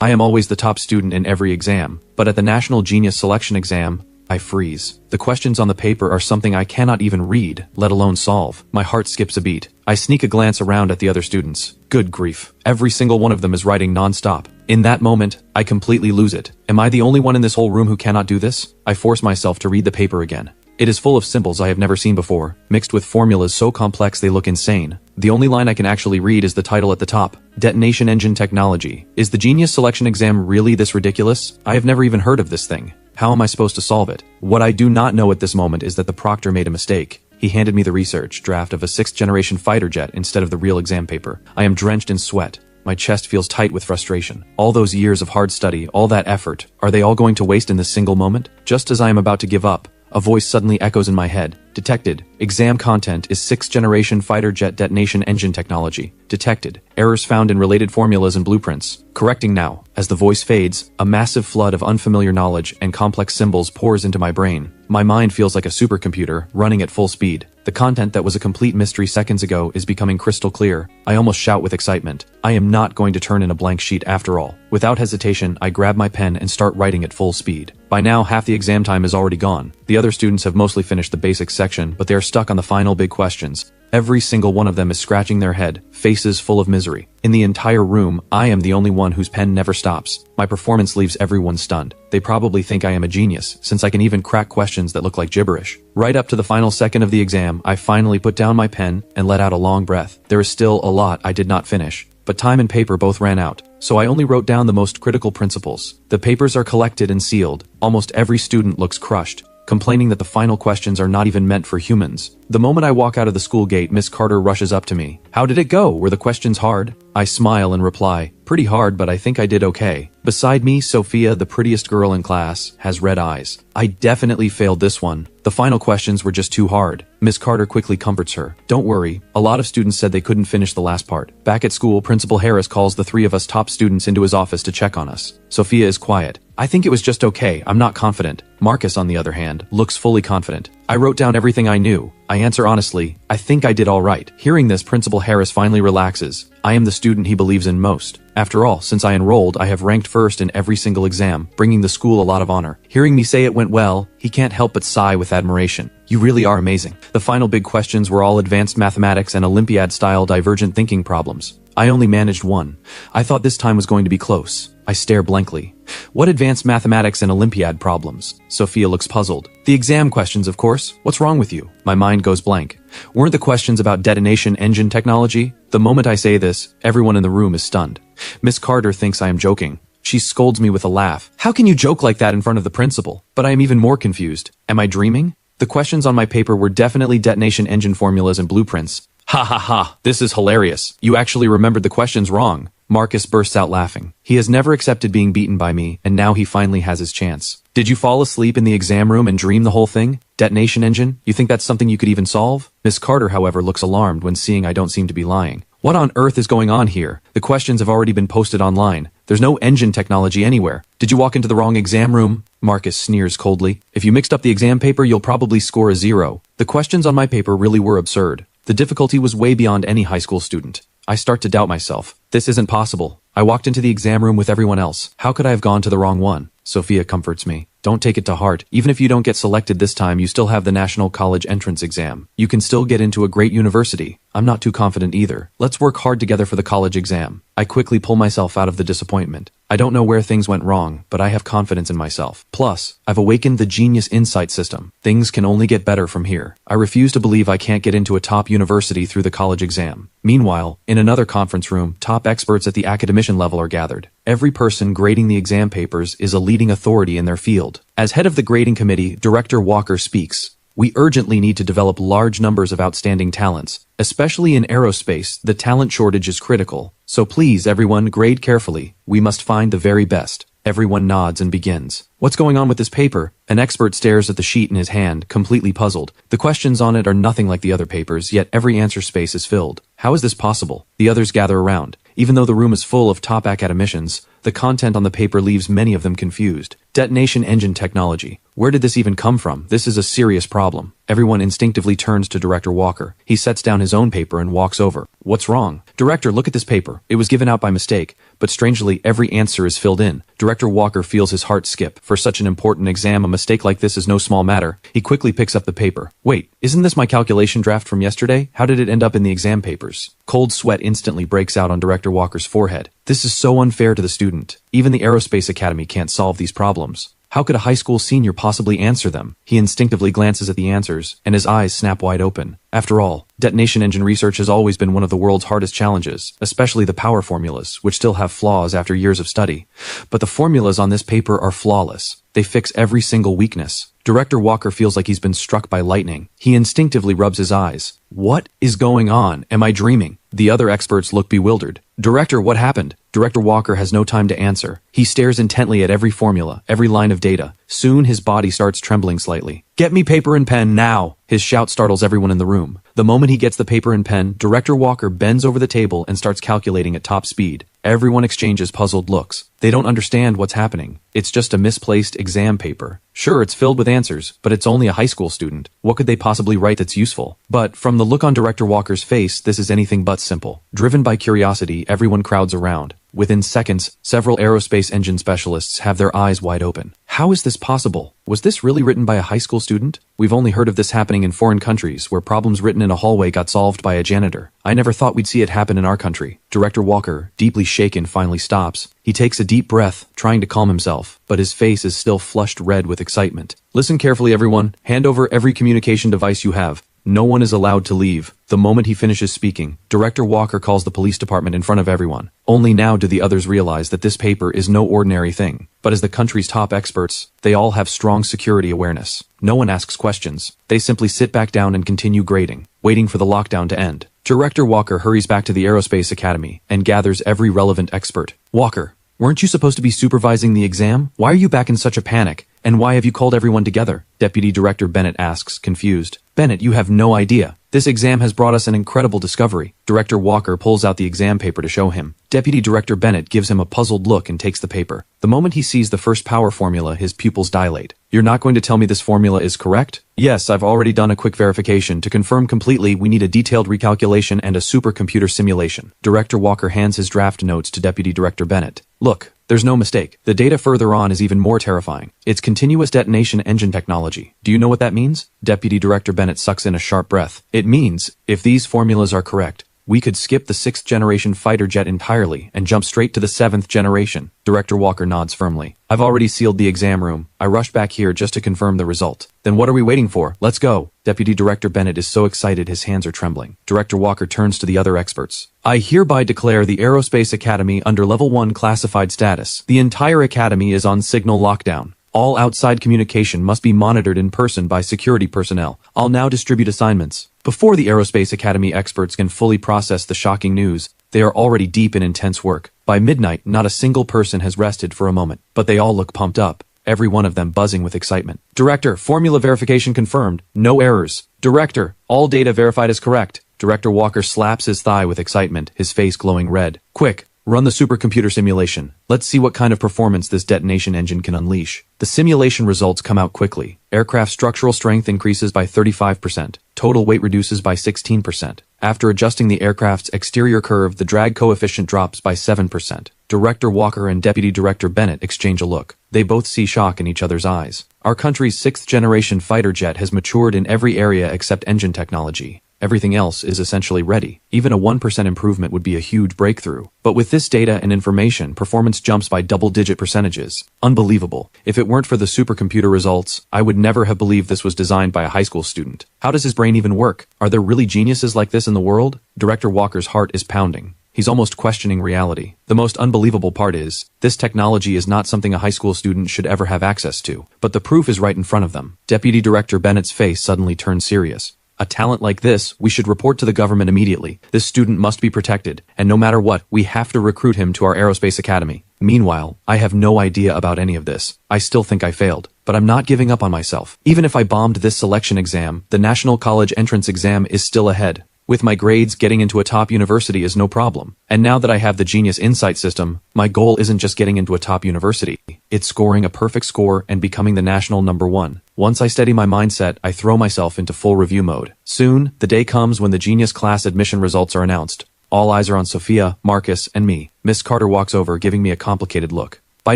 I am always the top student in every exam, but at the National Genius Selection exam, I freeze. The questions on the paper are something I cannot even read, let alone solve. My heart skips a beat. I sneak a glance around at the other students. Good grief. Every single one of them is writing non-stop. In that moment, I completely lose it. Am I the only one in this whole room who cannot do this? I force myself to read the paper again. It is full of symbols I have never seen before, mixed with formulas so complex they look insane. The only line I can actually read is the title at the top, Detonation Engine Technology. Is the Genius Selection exam really this ridiculous? I have never even heard of this thing. How am I supposed to solve it? What I do not know at this moment is that the proctor made a mistake. He handed me the research draft of a 6th-generation fighter jet instead of the real exam paper. I am drenched in sweat. My chest feels tight with frustration. All those years of hard study, all that effort, are they all going to waste in this single moment? Just as I am about to give up, a voice suddenly echoes in my head. Detected. Exam content is 6th-generation fighter jet detonation engine technology. Detected. Errors found in related formulas and blueprints. Correcting now. As the voice fades, a massive flood of unfamiliar knowledge and complex symbols pours into my brain. My mind feels like a supercomputer, running at full speed. The content that was a complete mystery seconds ago is becoming crystal clear. I almost shout with excitement. I am not going to turn in a blank sheet after all. Without hesitation, I grab my pen and start writing at full speed. By now, half the exam time is already gone. The other students have mostly finished the basics section, but they are stuck on the final big questions. Every single one of them is scratching their head, faces full of misery. In the entire room, I am the only one whose pen never stops. My performance leaves everyone stunned. They probably think I am a genius, since I can even crack questions that look like gibberish. Right up to the final second of the exam, I finally put down my pen and let out a long breath. There is still a lot I did not finish, but time and paper both ran out, so I only wrote down the most critical principles. The papers are collected and sealed. Almost every student looks crushed, complaining that the final questions are not even meant for humans. The moment I walk out of the school gate, Miss Carter rushes up to me. How did it go? Were the questions hard? I smile and reply, pretty hard, but I think I did okay. Beside me, Sophia, the prettiest girl in class, has red eyes. I definitely failed this one. The final questions were just too hard. Miss Carter quickly comforts her. Don't worry. A lot of students said they couldn't finish the last part. Back at school, Principal Harris calls the 3 of us top students into his office to check on us. Sophia is quiet. I think it was just okay. I'm not confident. Marcus, on the other hand, looks fully confident. I wrote down everything I knew. I answer honestly, I think I did all right. Hearing this, Principal Harris finally relaxes. I am the student he believes in most. After all, since I enrolled, I have ranked first in every single exam, bringing the school a lot of honor. Hearing me say it went well, he can't help but sigh with admiration. You really are amazing. The final big questions were all advanced mathematics and Olympiad-style divergent thinking problems. I only managed one. I thought this time was going to be close. I stare blankly. What advanced mathematics and Olympiad problems? Sophia looks puzzled. The exam questions, of course. What's wrong with you? My mind goes blank. Weren't the questions about detonation engine technology? The moment I say this, everyone in the room is stunned. Miss Carter thinks I am joking. She scolds me with a laugh. How can you joke like that in front of the principal? But I am even more confused. Am I dreaming? The questions on my paper were definitely detonation engine formulas and blueprints. Ha ha ha, this is hilarious. You actually remembered the questions wrong. Marcus bursts out laughing. He has never accepted being beaten by me, and now he finally has his chance. Did you fall asleep in the exam room and dream the whole thing? Detonation engine? You think that's something you could even solve? Miss Carter, however, looks alarmed when seeing I don't seem to be lying. What on earth is going on here? The questions have already been posted online. There's no engine technology anywhere. Did you walk into the wrong exam room? Marcus sneers coldly. If you mixed up the exam paper, you'll probably score a 0. The questions on my paper really were absurd. The difficulty was way beyond any high school student. I start to doubt myself. This isn't possible. I walked into the exam room with everyone else. How could I have gone to the wrong one? Sophia comforts me. Don't take it to heart. Even if you don't get selected this time, you still have the National College Entrance Exam. You can still get into a great university. I'm not too confident either. Let's work hard together for the college exam. I quickly pull myself out of the disappointment. I don't know where things went wrong, but I have confidence in myself. Plus, I've awakened the Genius Insight system. Things can only get better from here. I refuse to believe I can't get into a top university through the college exam. Meanwhile, in another conference room, top experts at the academician level are gathered. Every person grading the exam papers is a leading authority in their field. As head of the grading committee, Director Walker speaks. We urgently need to develop large numbers of outstanding talents. Especially in aerospace, the talent shortage is critical. So please, everyone, grade carefully. We must find the very best. Everyone nods and begins. What's going on with this paper? An expert stares at the sheet in his hand, completely puzzled. The questions on it are nothing like the other papers, yet every answer space is filled. How is this possible? The others gather around. Even though the room is full of top academicians, the content on the paper leaves many of them confused. Detonation engine technology. Where did this even come from? This is a serious problem. Everyone instinctively turns to Director Walker. He sets down his own paper and walks over. What's wrong? Director, look at this paper. It was given out by mistake. but strangely, every answer is filled in. Director Walker feels his heart skip. For such an important exam, a mistake like this is no small matter. He quickly picks up the paper. Wait, isn't this my calculation draft from yesterday? How did it end up in the exam papers? Cold sweat instantly breaks out on Director Walker's forehead. This is so unfair to the student. Even the Aerospace Academy can't solve these problems. How could a high school senior possibly answer them? He instinctively glances at the answers, and his eyes snap wide open. After all, detonation engine research has always been one of the world's hardest challenges, especially the power formulas, which still have flaws after years of study. But the formulas on this paper are flawless. They fix every single weakness. Director Walker feels like he's been struck by lightning. He instinctively rubs his eyes. What is going on? Am I dreaming? The other experts look bewildered. Director, what happened? Director Walker has no time to answer. He stares intently at every formula, every line of data. Soon his body starts trembling slightly. Get me paper and pen now! His shout startles everyone in the room. The moment he gets the paper and pen, Director Walker bends over the table and starts calculating at top speed. Everyone exchanges puzzled looks. They don't understand what's happening. It's just a misplaced exam paper. Sure, it's filled with answers, but it's only a high school student. What could they possibly write that's useful? But from the look on Director Walker's face, this is anything but simple. Driven by curiosity, everyone crowds around. Within seconds, several aerospace engine specialists have their eyes wide open. How is this possible? Was this really written by a high school student? We've only heard of this happening in foreign countries where problems written in a hallway got solved by a janitor. I never thought we'd see it happen in our country. Director Walker, deeply shaken, finally stops. He takes a deep breath, trying to calm himself, but his face is still flushed red with excitement. Listen carefully, everyone. Hand over every communication device you have. No one is allowed to leave. The moment he finishes speaking, Director Walker calls the police department in front of everyone. Only now do the others realize that this paper is no ordinary thing. But as the country's top experts, they all have strong security awareness. No one asks questions. They simply sit back down and continue grading, waiting for the lockdown to end. Director Walker hurries back to the Aerospace Academy and gathers every relevant expert. Walker, weren't you supposed to be supervising the exam? Why are you back in such a panic? And why have you called everyone together? Deputy Director Bennett asks, confused. Bennett, you have no idea. This exam has brought us an incredible discovery. Director Walker pulls out the exam paper to show him. Deputy Director Bennett gives him a puzzled look and takes the paper. The moment he sees the first power formula, his pupils dilate. You're not going to tell me this formula is correct? Yes, I've already done a quick verification. To confirm completely, we need a detailed recalculation and a supercomputer simulation. Director Walker hands his draft notes to Deputy Director Bennett. Look, there's no mistake. The data further on is even more terrifying. It's continuous detonation engine technology. Do you know what that means? Deputy Director Bennett sucks in a sharp breath. It means, if these formulas are correct, we could skip the 6th generation fighter jet entirely and jump straight to the 7th generation. Director Walker nods firmly. I've already sealed the exam room. I rushed back here just to confirm the result. Then what are we waiting for? Let's go. Deputy Director Bennett is so excited his hands are trembling. Director Walker turns to the other experts. I hereby declare the Aerospace Academy under Level 1 classified status. The entire academy is on signal lockdown. All outside communication must be monitored in person by security personnel. I'll now distribute assignments. Before the Aerospace Academy experts can fully process the shocking news, they are already deep in intense work. By midnight, not a single person has rested for a moment, but they all look pumped up, every one of them buzzing with excitement. Director, formula verification confirmed. No errors. Director, all data verified as correct. Director Walker slaps his thigh with excitement, his face glowing red. Quick, run the supercomputer simulation. Let's see what kind of performance this detonation engine can unleash. The simulation results come out quickly. Aircraft structural strength increases by 35%. Total weight reduces by 16%. After adjusting the aircraft's exterior curve, the drag coefficient drops by 7%. Director Walker and Deputy Director Bennett exchange a look. They both see shock in each other's eyes. Our country's 6th generation fighter jet has matured in every area except engine technology. Everything else is essentially ready. Even a 1% improvement would be a huge breakthrough. But with this data and information, performance jumps by double-digit percentages. Unbelievable. If it weren't for the supercomputer results, I would never have believed this was designed by a high school student. How does his brain even work? Are there really geniuses like this in the world? Director Walker's heart is pounding. He's almost questioning reality. The most unbelievable part is, this technology is not something a high school student should ever have access to. But the proof is right in front of them. Deputy Director Bennett's face suddenly turns serious. A talent like this, we should report to the government immediately. This student must be protected, and no matter what, we have to recruit him to our Aerospace Academy. Meanwhile, I have no idea about any of this. I still think I failed, but I'm not giving up on myself. Even if I bombed this selection exam, the National College Entrance Exam is still ahead. With my grades, getting into a top university is no problem. And now that I have the Genius Insight system, my goal isn't just getting into a top university. It's scoring a perfect score and becoming the national #1. Once I steady my mindset, I throw myself into full review mode. Soon, the day comes when the Genius class admission results are announced. All eyes are on Sophia, Marcus, and me. Miss Carter walks over, giving me a complicated look. By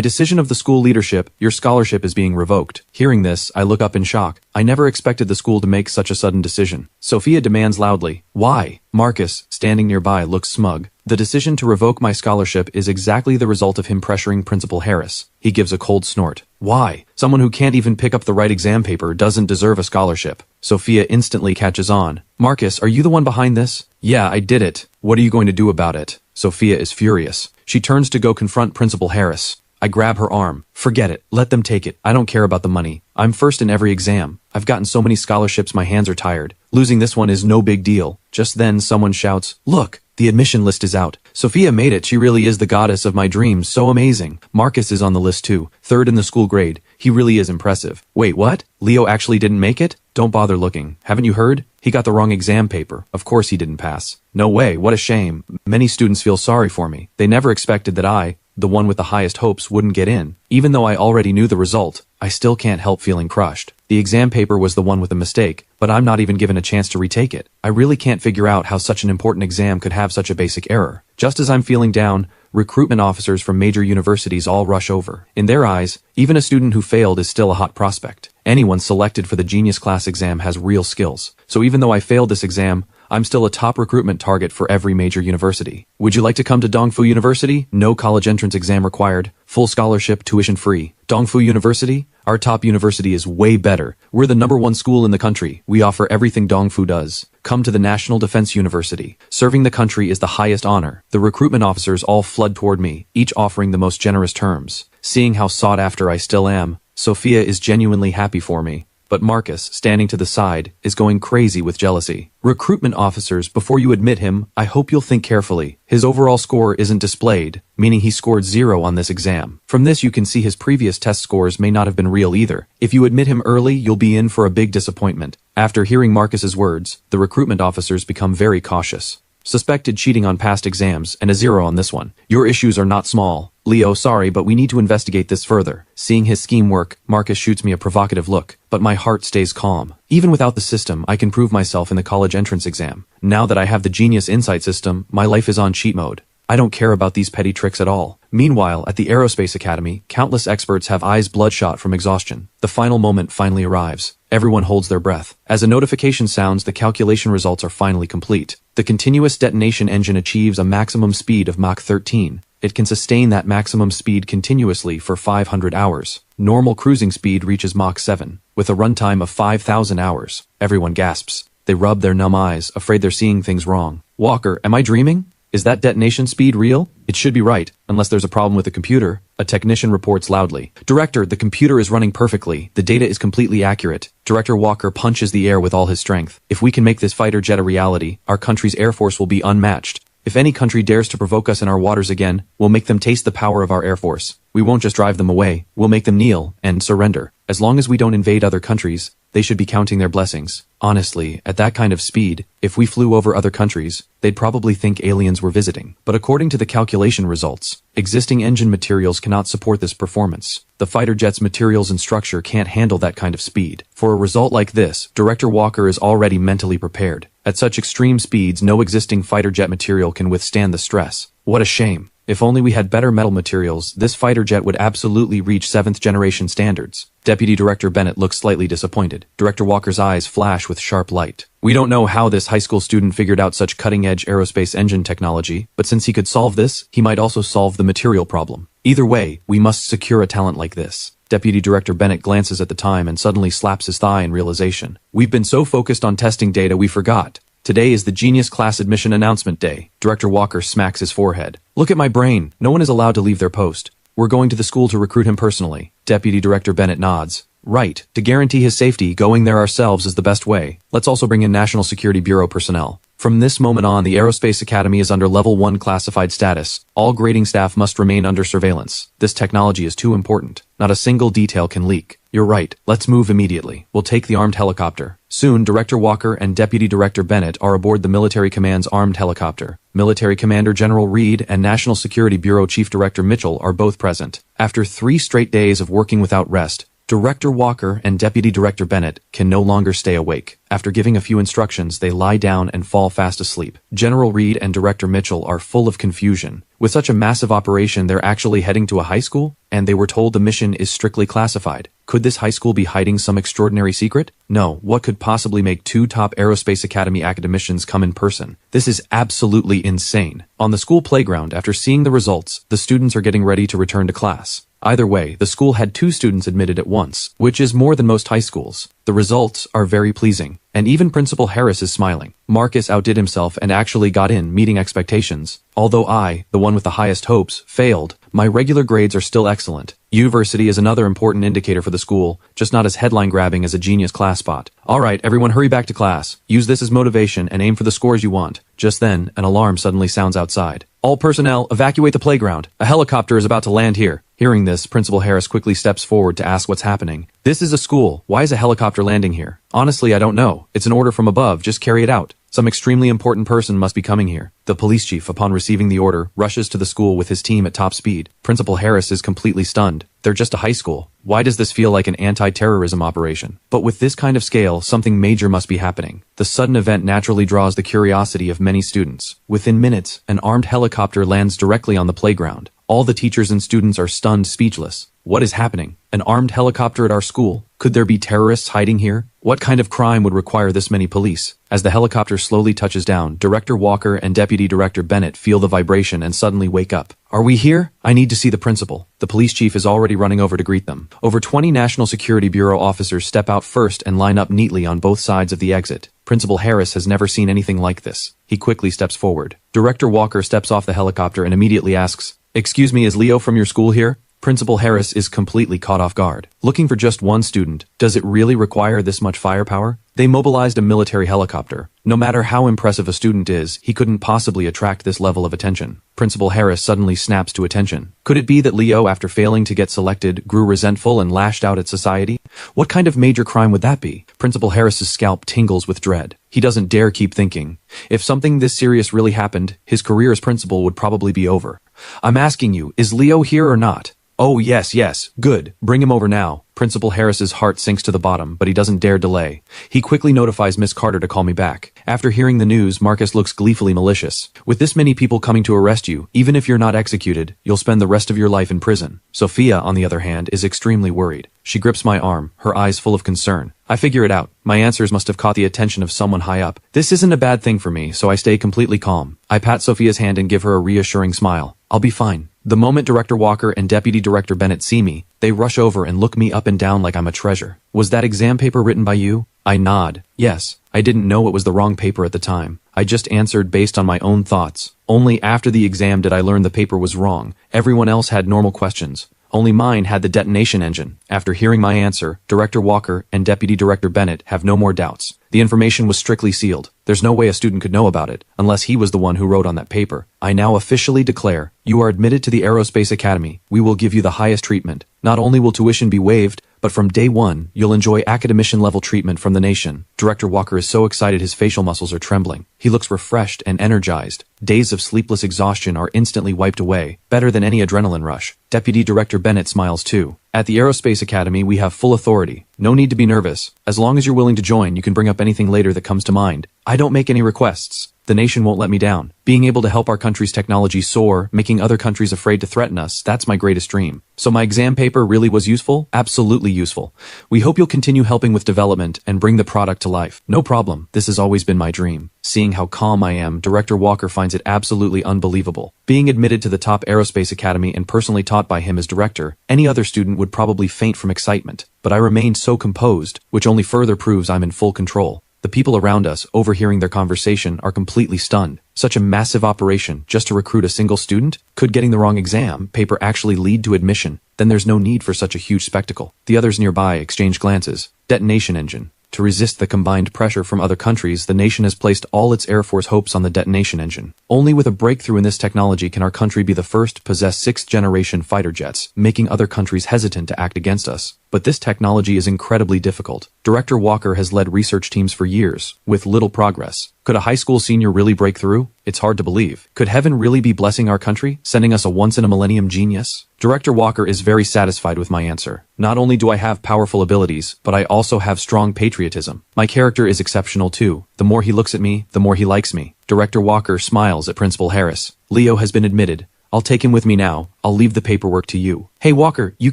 decision of the school leadership, your scholarship is being revoked. Hearing this, I look up in shock. I never expected the school to make such a sudden decision. Sophia demands loudly, "Why?" Marcus, standing nearby, looks smug. The decision to revoke my scholarship is exactly the result of him pressuring Principal Harris. He gives a cold snort. Why? Someone who can't even pick up the right exam paper doesn't deserve a scholarship. Sophia instantly catches on. Marcus, are you the one behind this? Yeah, I did it. What are you going to do about it? Sophia is furious. She turns to go confront Principal Harris. I grab her arm. Forget it. Let them take it. I don't care about the money. I'm first in every exam. I've gotten so many scholarships my hands are tired. Losing this one is no big deal. Just then someone shouts, "Look! The admission list is out. Sophia made it. She really is the goddess of my dreams. So amazing." Marcus is on the list too. Third in the school grade. He really is impressive. Wait, what? Leo actually didn't make it? Don't bother looking. Haven't you heard? He got the wrong exam paper. Of course he didn't pass. No way. What a shame. Many students feel sorry for me. They never expected that I, the one with the highest hopes, wouldn't get in. Even though I already knew the result, I still can't help feeling crushed. The exam paper was the one with the mistake, but I'm not even given a chance to retake it. I really can't figure out how such an important exam could have such a basic error. Just as I'm feeling down, recruitment officers from major universities all rush over. In their eyes, even a student who failed is still a hot prospect. Anyone selected for the Genius Class exam has real skills. So even though I failed this exam, I'm still a top recruitment target for every major university. Would you like to come to Dongfu University? No college entrance exam required. Full scholarship, tuition free. Dongfu University? Our top university is way better. We're the #1 school in the country. We offer everything Dongfu does. Come to the National Defense University. Serving the country is the highest honor. The recruitment officers all flood toward me, each offering the most generous terms. Seeing how sought after I still am, Sophia is genuinely happy for me. But Marcus, standing to the side, is going crazy with jealousy. Recruitment officers, before you admit him, I hope you'll think carefully. His overall score isn't displayed, meaning he scored 0 on this exam. From this you can see his previous test scores may not have been real either. If you admit him early, you'll be in for a big disappointment. After hearing Marcus's words, the recruitment officers become very cautious. Suspected cheating on past exams, and a 0 on this one. Your issues are not small. Leo, sorry, but we need to investigate this further. Seeing his scheme work, Marcus shoots me a provocative look, but my heart stays calm. Even without the system, I can prove myself in the college entrance exam. Now that I have the Genius Insight system, my life is on cheat mode. I don't care about these petty tricks at all. Meanwhile, at the Aerospace Academy, countless experts have eyes bloodshot from exhaustion. The final moment finally arrives. Everyone holds their breath. As a notification sounds, the calculation results are finally complete. The continuous detonation engine achieves a maximum speed of Mach 13. It can sustain that maximum speed continuously for 500 hours. Normal cruising speed reaches Mach 7, with a runtime of 5,000 hours. Everyone gasps. They rub their numb eyes, afraid they're seeing things wrong. Walker, am I dreaming? Is that detonation speed real? It should be right, unless there's a problem with the computer. A technician reports loudly. Director, the computer is running perfectly. The data is completely accurate. Director Walker punches the air with all his strength. If we can make this fighter jet a reality, our country's air force will be unmatched. If any country dares to provoke us in our waters again, we'll make them taste the power of our air force. We won't just drive them away, we'll make them kneel and surrender. As long as we don't invade other countries, they should be counting their blessings. Honestly, at that kind of speed, if we flew over other countries, they'd probably think aliens were visiting. But according to the calculation results, existing engine materials cannot support this performance. The fighter jet's materials and structure can't handle that kind of speed. For a result like this, Director Walker is already mentally prepared. At such extreme speeds, no existing fighter jet material can withstand the stress. What a shame. If only we had better metal materials, this fighter jet would absolutely reach 7th generation standards. Deputy Director Bennett looks slightly disappointed. Director Walker's eyes flash with sharp light. We don't know how this high school student figured out such cutting-edge aerospace engine technology, but since he could solve this, he might also solve the material problem. Either way, we must secure a talent like this. Deputy Director Bennett glances at the time and suddenly slaps his thigh in realization. We've been so focused on testing data we forgot. Today is the Genius Class Admission Announcement Day. Director Walker smacks his forehead. Look at my brain. No one is allowed to leave their post. We're going to the school to recruit him personally. Deputy Director Bennett nods. Right. To guarantee his safety, going there ourselves is the best way. Let's also bring in National Security Bureau personnel. From this moment on, the Aerospace Academy is under Level 1 classified status. All grading staff must remain under surveillance. This technology is too important. Not a single detail can leak. You're right. Let's move immediately. We'll take the armed helicopter. Soon, Director Walker and Deputy Director Bennett are aboard the Military Command's armed helicopter. Military Commander General Reed and National Security Bureau Chief Director Mitchell are both present. After 3 straight days of working without rest, Director Walker and Deputy Director Bennett can no longer stay awake. After giving a few instructions, they lie down and fall fast asleep. General Reed and Director Mitchell are full of confusion. With such a massive operation, they're actually heading to a high school? And they were told the mission is strictly classified. Could this high school be hiding some extraordinary secret? No, what could possibly make two top Aerospace Academy academicians come in person? This is absolutely insane. On the school playground, after seeing the results, the students are getting ready to return to class. Either way, the school had 2 students admitted at once, which is more than most high schools. The results are very pleasing, and even Principal Harris is smiling. Marcus outdid himself and actually got in, meeting expectations. Although I, the one with the highest hopes, failed, my regular grades are still excellent. University is another important indicator for the school, just not as headline-grabbing as a genius class spot. Alright, everyone hurry back to class. Use this as motivation and aim for the scores you want. Just then, an alarm suddenly sounds outside. All personnel, evacuate the playground. A helicopter is about to land here. Hearing this, Principal Harris quickly steps forward to ask what's happening. This is a school. Why is a helicopter landing here? Honestly, I don't know. It's an order from above. Just carry it out. Some extremely important person must be coming here. The police chief, upon receiving the order, rushes to the school with his team at top speed. Principal Harris is completely stunned. They're just a high school. Why does this feel like an anti-terrorism operation? But with this kind of scale, something major must be happening. The sudden event naturally draws the curiosity of many students. Within minutes, an armed helicopter lands directly on the playground. All the teachers and students are stunned, speechless. What is happening? An armed helicopter at our school? Could there be terrorists hiding here? What kind of crime would require this many police? As the helicopter slowly touches down, Director Walker and Deputy Director Bennett feel the vibration and suddenly wake up. Are we here? I need to see the principal. The police chief is already running over to greet them. Over 20 National Security Bureau officers step out first and line up neatly on both sides of the exit. Principal Harris has never seen anything like this. He quickly steps forward. Director Walker steps off the helicopter and immediately asks, "Excuse me, is Leo from your school here?" Principal Harris is completely caught off guard. Looking for just one student, does it really require this much firepower? They mobilized a military helicopter. No matter how impressive a student is, he couldn't possibly attract this level of attention. Principal Harris suddenly snaps to attention. Could it be that Leo, after failing to get selected, grew resentful and lashed out at society? What kind of major crime would that be? Principal Harris's scalp tingles with dread. He doesn't dare keep thinking. If something this serious really happened, his career as principal would probably be over. I'm asking you, is Leo here or not? Oh, yes, good. Bring him over now. Principal Harris's heart sinks to the bottom, but he doesn't dare delay. He quickly notifies Miss Carter to call me back. After hearing the news, Marcus looks gleefully malicious. With this many people coming to arrest you, even if you're not executed, you'll spend the rest of your life in prison. Sophia, on the other hand, is extremely worried. She grips my arm, her eyes full of concern. I figure it out. My answers must have caught the attention of someone high up. This isn't a bad thing for me, so I stay completely calm. I pat Sophia's hand and give her a reassuring smile. I'll be fine. The moment Director Walker and Deputy Director Bennett see me, they rush over and look me up and down like I'm a treasure. Was that exam paper written by you? I nod. Yes. I didn't know it was the wrong paper at the time. I just answered based on my own thoughts. Only after the exam did I learn the paper was wrong. Everyone else had normal questions. Only mine had the detonation engine. After hearing my answer, Director Walker and Deputy Director Bennett have no more doubts. The information was strictly sealed. There's no way a student could know about it, unless he was the one who wrote on that paper. I now officially declare, you are admitted to the Aerospace Academy. We will give you the highest treatment. Not only will tuition be waived, but from day one, you'll enjoy academician-level treatment from the nation. Director Walker is so excited his facial muscles are trembling. He looks refreshed and energized. Days of sleepless exhaustion are instantly wiped away, better than any adrenaline rush. Deputy Director Bennett smiles too. At the Aerospace Academy, we have full authority. No need to be nervous. As long as you're willing to join, you can bring up anything later that comes to mind. I don't make any requests. The nation won't let me down. Being able to help our country's technology soar, making other countries afraid to threaten us, that's my greatest dream. So my exam paper really was useful? Absolutely useful. We hope you'll continue helping with development and bring the product to life. No problem. This has always been my dream. Seeing how calm I am, Director Walker finds it absolutely unbelievable. Being admitted to the top Aerospace Academy and personally taught by him as director, any other student would probably faint from excitement. But I remained so composed, which only further proves I'm in full control. The people around us, overhearing their conversation, are completely stunned. Such a massive operation, just to recruit a single student? Could getting the wrong exam paper actually lead to admission? Then there's no need for such a huge spectacle. The others nearby exchange glances. Detonation engine. To resist the combined pressure from other countries, the nation has placed all its Air Force hopes on the detonation engine. Only with a breakthrough in this technology can our country be the first to possess 6th-generation fighter jets, making other countries hesitant to act against us. but this technology is incredibly difficult. Director Walker has led research teams for years, with little progress. Could a high school senior really break through? It's hard to believe. Could heaven really be blessing our country, sending us a once-in-a-millennium genius? Director Walker is very satisfied with my answer. Not only do I have powerful abilities, but I also have strong patriotism. My character is exceptional too. The more he looks at me, the more he likes me. Director Walker smiles at Principal Harris. Leo has been admitted. I'll take him with me now. I'll leave the paperwork to you. Hey Walker, you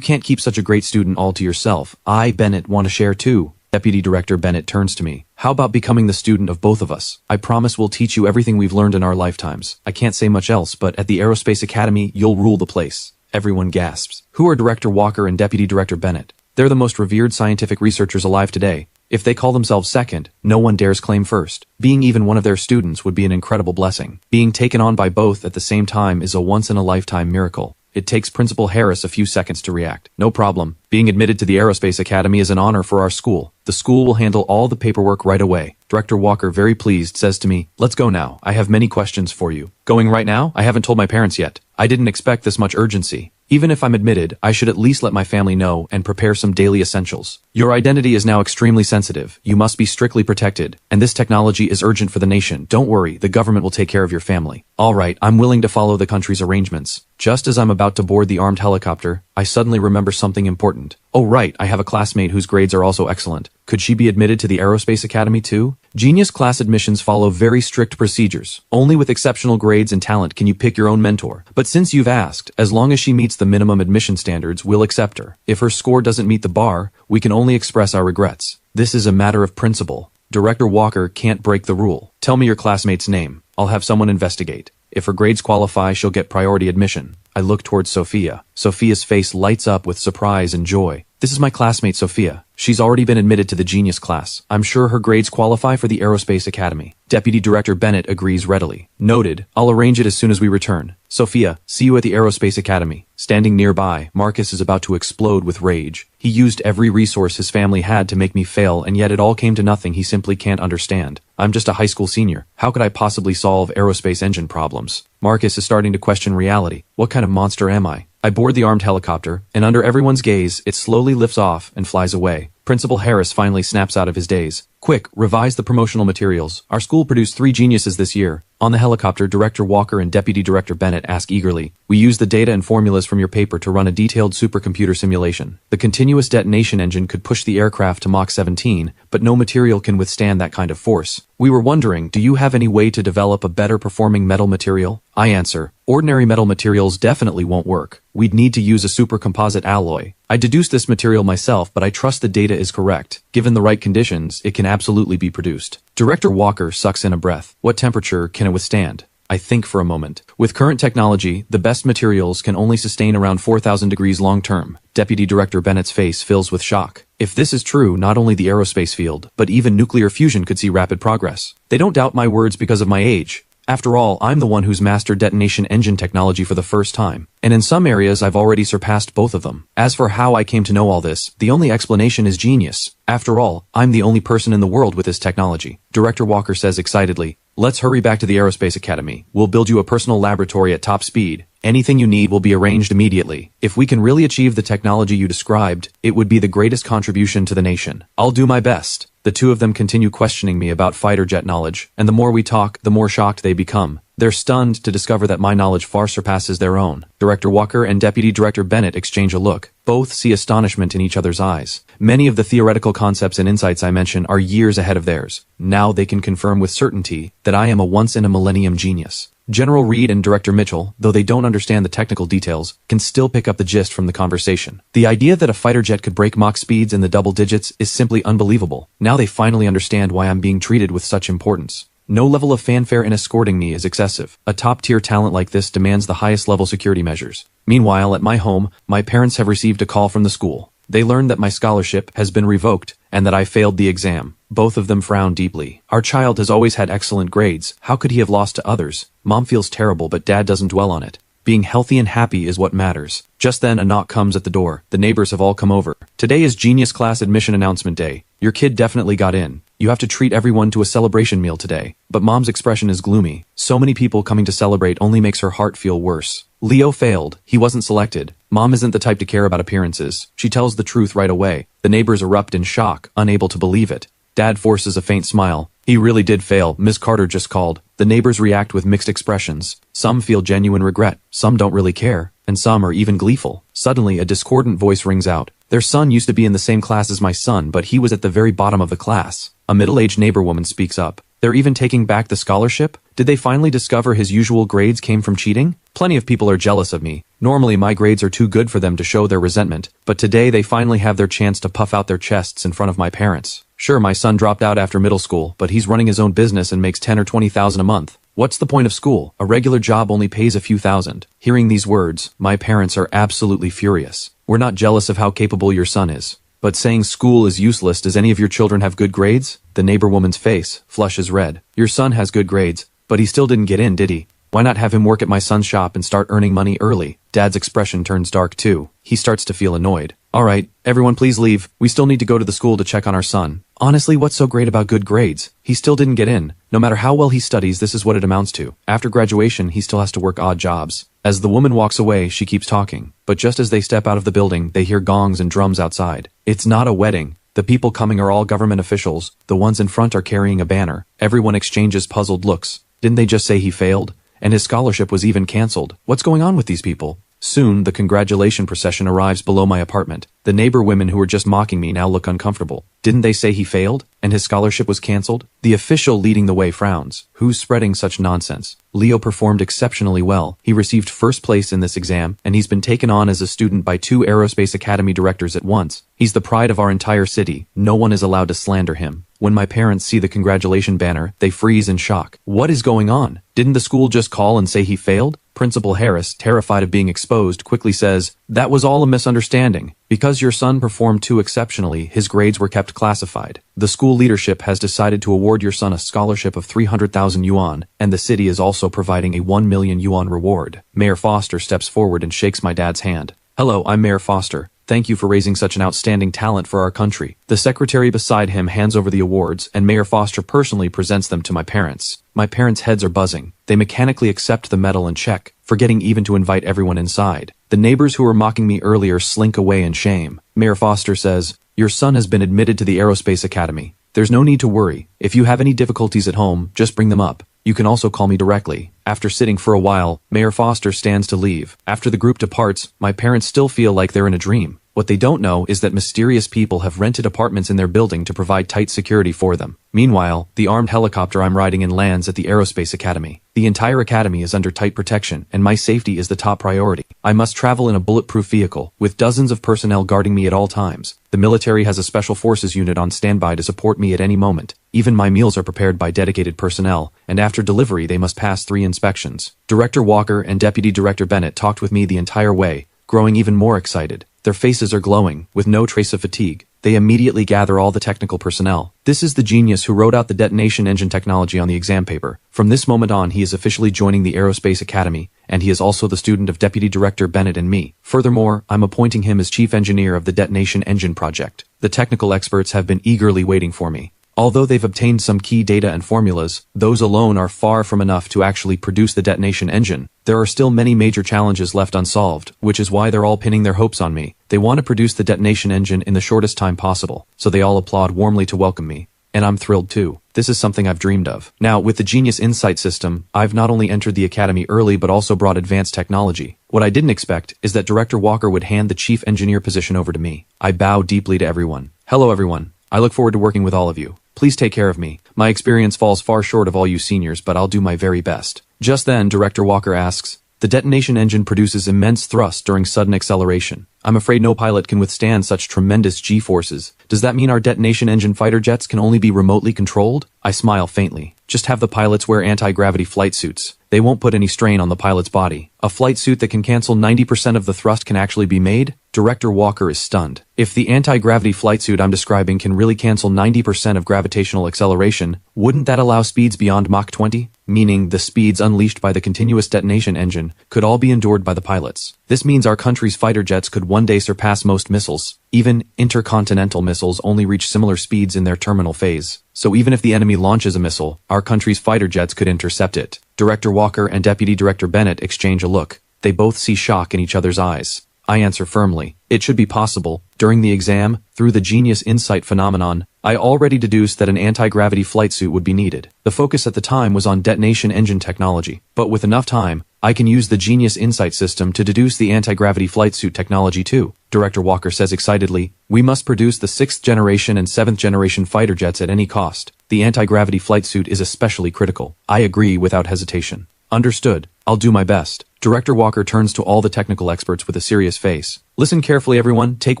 can't keep such a great student all to yourself. I, Bennett, want to share too. Deputy Director Bennett turns to me. How about becoming the student of both of us? I promise we'll teach you everything we've learned in our lifetimes. I can't say much else, but at the Aerospace Academy, you'll rule the place. Everyone gasps. Who are Director Walker and Deputy Director Bennett? They're the most revered scientific researchers alive today. If they call themselves second, no one dares claim first. Being even one of their students would be an incredible blessing. Being taken on by both at the same time is a once-in-a-lifetime miracle. It takes Principal Harris a few seconds to react. No problem. Being admitted to the Aerospace Academy is an honor for our school. The school will handle all the paperwork right away. Director Walker, very pleased, says to me, let's go now. I have many questions for you. Going right now? I haven't told my parents yet. I didn't expect this much urgency. Even if I'm admitted, I should at least let my family know and prepare some daily essentials. Your identity is now extremely sensitive. You must be strictly protected. And this technology is urgent for the nation. Don't worry, the government will take care of your family. All right, I'm willing to follow the country's arrangements. Just as I'm about to board the armed helicopter, I suddenly remember something important. Oh right, I have a classmate whose grades are also excellent. Could she be admitted to the Aerospace Academy too? Genius class admissions follow very strict procedures. Only with exceptional grades and talent can you pick your own mentor. But since you've asked, as long as she meets the minimum admission standards, we'll accept her. If her score doesn't meet the bar, we can only express our regrets. This is a matter of principle. Director Walker can't break the rule. Tell me your classmate's name. I'll have someone investigate. If her grades qualify, she'll get priority admission. I look towards Sophia. Sophia's face lights up with surprise and joy. This is my classmate Sophia. She's already been admitted to the Genius class. I'm sure her grades qualify for the Aerospace Academy. Deputy Director Bennett agrees readily. Noted. I'll arrange it as soon as we return. Sophia, see you at the Aerospace Academy. Standing nearby, Marcus is about to explode with rage. He used every resource his family had to make me fail, and yet it all came to nothing. He simply can't understand. I'm just a high school senior. How could I possibly solve aerospace engine problems? Marcus is starting to question reality. What kind of monster am I? I board the armed helicopter, and under everyone's gaze, it slowly lifts off and flies away. Principal Harris finally snaps out of his daze. Quick, revise the promotional materials. Our school produced 3 geniuses this year. On the helicopter, Director Walker and Deputy Director Bennett ask eagerly, we use the data and formulas from your paper to run a detailed supercomputer simulation. The continuous detonation engine could push the aircraft to Mach 17, but no material can withstand that kind of force. We were wondering, do you have any way to develop a better performing metal material? I answer, ordinary metal materials definitely won't work. We'd need to use a supercomposite alloy. I deduced this material myself, but I trust the data is correct. Given the right conditions, it can absolutely be produced. Director Walker sucks in a breath. What temperature can it withstand? I think for a moment. With current technology, the best materials can only sustain around 4,000 degrees long term. Deputy Director Bennett's face fills with shock. If this is true, not only the aerospace field, but even nuclear fusion could see rapid progress. They don't doubt my words because of my age. After all, I'm the one who's mastered detonation engine technology for the first time. And in some areas, I've already surpassed both of them. As for how I came to know all this, the only explanation is genius. After all, I'm the only person in the world with this technology. Director Walker says excitedly, let's hurry back to the Aerospace Academy. We'll build you a personal laboratory at top speed. Anything you need will be arranged immediately. If we can really achieve the technology you described, it would be the greatest contribution to the nation. I'll do my best. The two of them continue questioning me about fighter jet knowledge, and the more we talk, the more shocked they become. They're stunned to discover that my knowledge far surpasses their own. Director Walker and Deputy Director Bennett exchange a look. Both see astonishment in each other's eyes. Many of the theoretical concepts and insights I mention are years ahead of theirs. Now they can confirm with certainty that I am a once-in-a-millennium genius. General Reed and Director Mitchell, though they don't understand the technical details, can still pick up the gist from the conversation. The idea that a fighter jet could break Mach speeds in the double digits is simply unbelievable. Now they finally understand why I'm being treated with such importance. No level of fanfare in escorting me is excessive. A top-tier talent like this demands the highest level security measures. Meanwhile, at my home, my parents have received a call from the school. They learned that my scholarship has been revoked and that I failed the exam. Both of them frown deeply. Our child has always had excellent grades. How could he have lost to others? Mom feels terrible, but Dad doesn't dwell on it. Being healthy and happy is what matters. Just then, a knock comes at the door. The neighbors have all come over. Today is Genius Class Admission Announcement Day. Your kid definitely got in. You have to treat everyone to a celebration meal today. But Mom's expression is gloomy. So many people coming to celebrate only makes her heart feel worse. Leo failed. He wasn't selected. Mom isn't the type to care about appearances. She tells the truth right away. The neighbors erupt in shock, unable to believe it. Dad forces a faint smile. He really did fail. Miss Carter just called. The neighbors react with mixed expressions. Some feel genuine regret. Some don't really care. And some are even gleeful. Suddenly, a discordant voice rings out. Their son used to be in the same class as my son, but he was at the very bottom of the class. A middle-aged neighbor woman speaks up. They're even taking back the scholarship? Did they finally discover his usual grades came from cheating? Plenty of people are jealous of me. Normally my grades are too good for them to show their resentment, but today they finally have their chance to puff out their chests in front of my parents. Sure, my son dropped out after middle school, but he's running his own business and makes 10 or 20,000 a month. What's the point of school? A regular job only pays a few thousand. Hearing these words, my parents are absolutely furious. We're not jealous of how capable your son is. But saying school is useless, does any of your children have good grades? The neighbor woman's face flushes red. Your son has good grades, but he still didn't get in, did he? Why not have him work at my son's shop and start earning money early? Dad's expression turns dark too. He starts to feel annoyed. Alright, everyone please leave. We still need to go to the school to check on our son. Honestly, what's so great about good grades? He still didn't get in. No matter how well he studies, this is what it amounts to. After graduation, he still has to work odd jobs. As the woman walks away, she keeps talking. But just as they step out of the building, they hear gongs and drums outside. It's not a wedding. The people coming are all government officials. The ones in front are carrying a banner. Everyone exchanges puzzled looks. Didn't they just say he failed? And his scholarship was even cancelled. What's going on with these people? Soon, the congratulation procession arrives below my apartment. The neighbor women who were just mocking me now look uncomfortable. Didn't they say he failed? And his scholarship was cancelled? The official leading the way frowns. Who's spreading such nonsense? Leo performed exceptionally well. He received first place in this exam, and he's been taken on as a student by 2 aerospace academy directors at once. He's the pride of our entire city. No one is allowed to slander him. When my parents see the congratulation banner, they freeze in shock. What is going on? Didn't the school just call and say he failed? Principal Harris, terrified of being exposed, quickly says, "That was all a misunderstanding. Because your son performed too exceptionally, his grades were kept classified. The school leadership has decided to award your son a scholarship of 300,000 yuan, and the city is also providing a 1 million yuan reward." Mayor Foster steps forward and shakes my dad's hand. "Hello, I'm Mayor Foster. Thank you for raising such an outstanding talent for our country." The secretary beside him hands over the awards, and Mayor Foster personally presents them to my parents. My parents' heads are buzzing. They mechanically accept the medal and check, forgetting even to invite everyone inside. The neighbors who were mocking me earlier slink away in shame. Mayor Foster says, "Your son has been admitted to the Aerospace Academy. There's no need to worry. If you have any difficulties at home, just bring them up. You can also call me directly." After sitting for a while, Mayor Foster stands to leave. After the group departs, my parents still feel like they're in a dream. What they don't know is that mysterious people have rented apartments in their building to provide tight security for them. Meanwhile, the armed helicopter I'm riding in lands at the Aerospace Academy. The entire academy is under tight protection, and my safety is the top priority. I must travel in a bulletproof vehicle, with dozens of personnel guarding me at all times. The military has a special forces unit on standby to support me at any moment. Even my meals are prepared by dedicated personnel, and after delivery they must pass 3 inspections. Director Walker and Deputy Director Bennett talked with me the entire way, growing even more excited. Their faces are glowing, with no trace of fatigue. They immediately gather all the technical personnel. This is the genius who wrote out the detonation engine technology on the exam paper. From this moment on, he is officially joining the Aerospace Academy, and he is also the student of Deputy Director Bennett and me. Furthermore, I'm appointing him as Chief Engineer of the Detonation Engine Project. The technical experts have been eagerly waiting for me. Although they've obtained some key data and formulas, those alone are far from enough to actually produce the detonation engine. There are still many major challenges left unsolved, which is why they're all pinning their hopes on me. They want to produce the detonation engine in the shortest time possible, so they all applaud warmly to welcome me. And I'm thrilled too. This is something I've dreamed of. Now, with the Genius Insight system, I've not only entered the academy early but also brought advanced technology. What I didn't expect is that Director Walker would hand the chief engineer position over to me. I bow deeply to everyone. Hello everyone. I look forward to working with all of you. Please take care of me. My experience falls far short of all you seniors, but I'll do my very best. Just then, Director Walker asks, "The detonation engine produces immense thrust during sudden acceleration. I'm afraid no pilot can withstand such tremendous G-forces. Does that mean our detonation engine fighter jets can only be remotely controlled?" I smile faintly. Just have the pilots wear anti-gravity flight suits. They won't put any strain on the pilot's body. A flight suit that can cancel 90% of the thrust can actually be made? Director Walker is stunned. If the anti-gravity flight suit I'm describing can really cancel 90% of gravitational acceleration, wouldn't that allow speeds beyond Mach 20? Meaning the speeds unleashed by the continuous detonation engine could all be endured by the pilots. This means our country's fighter jets could one day surpass most missiles. Even intercontinental missiles only reach similar speeds in their terminal phase. So even if the enemy launches a missile, our country's fighter jets could intercept it. Director Walker and Deputy Director Bennett exchange a look. They both see shock in each other's eyes. I answer firmly. It should be possible. During the exam, through the genius insight phenomenon, I already deduced that an anti-gravity flight suit would be needed. The focus at the time was on detonation engine technology, but with enough time, I can use the genius insight system to deduce the anti-gravity flight suit technology too. Director Walker says excitedly, we must produce the 6th generation and 7th generation fighter jets at any cost. The anti-gravity flight suit is especially critical. I agree without hesitation. Understood. I'll do my best. Director Walker turns to all the technical experts with a serious face. Listen carefully everyone, take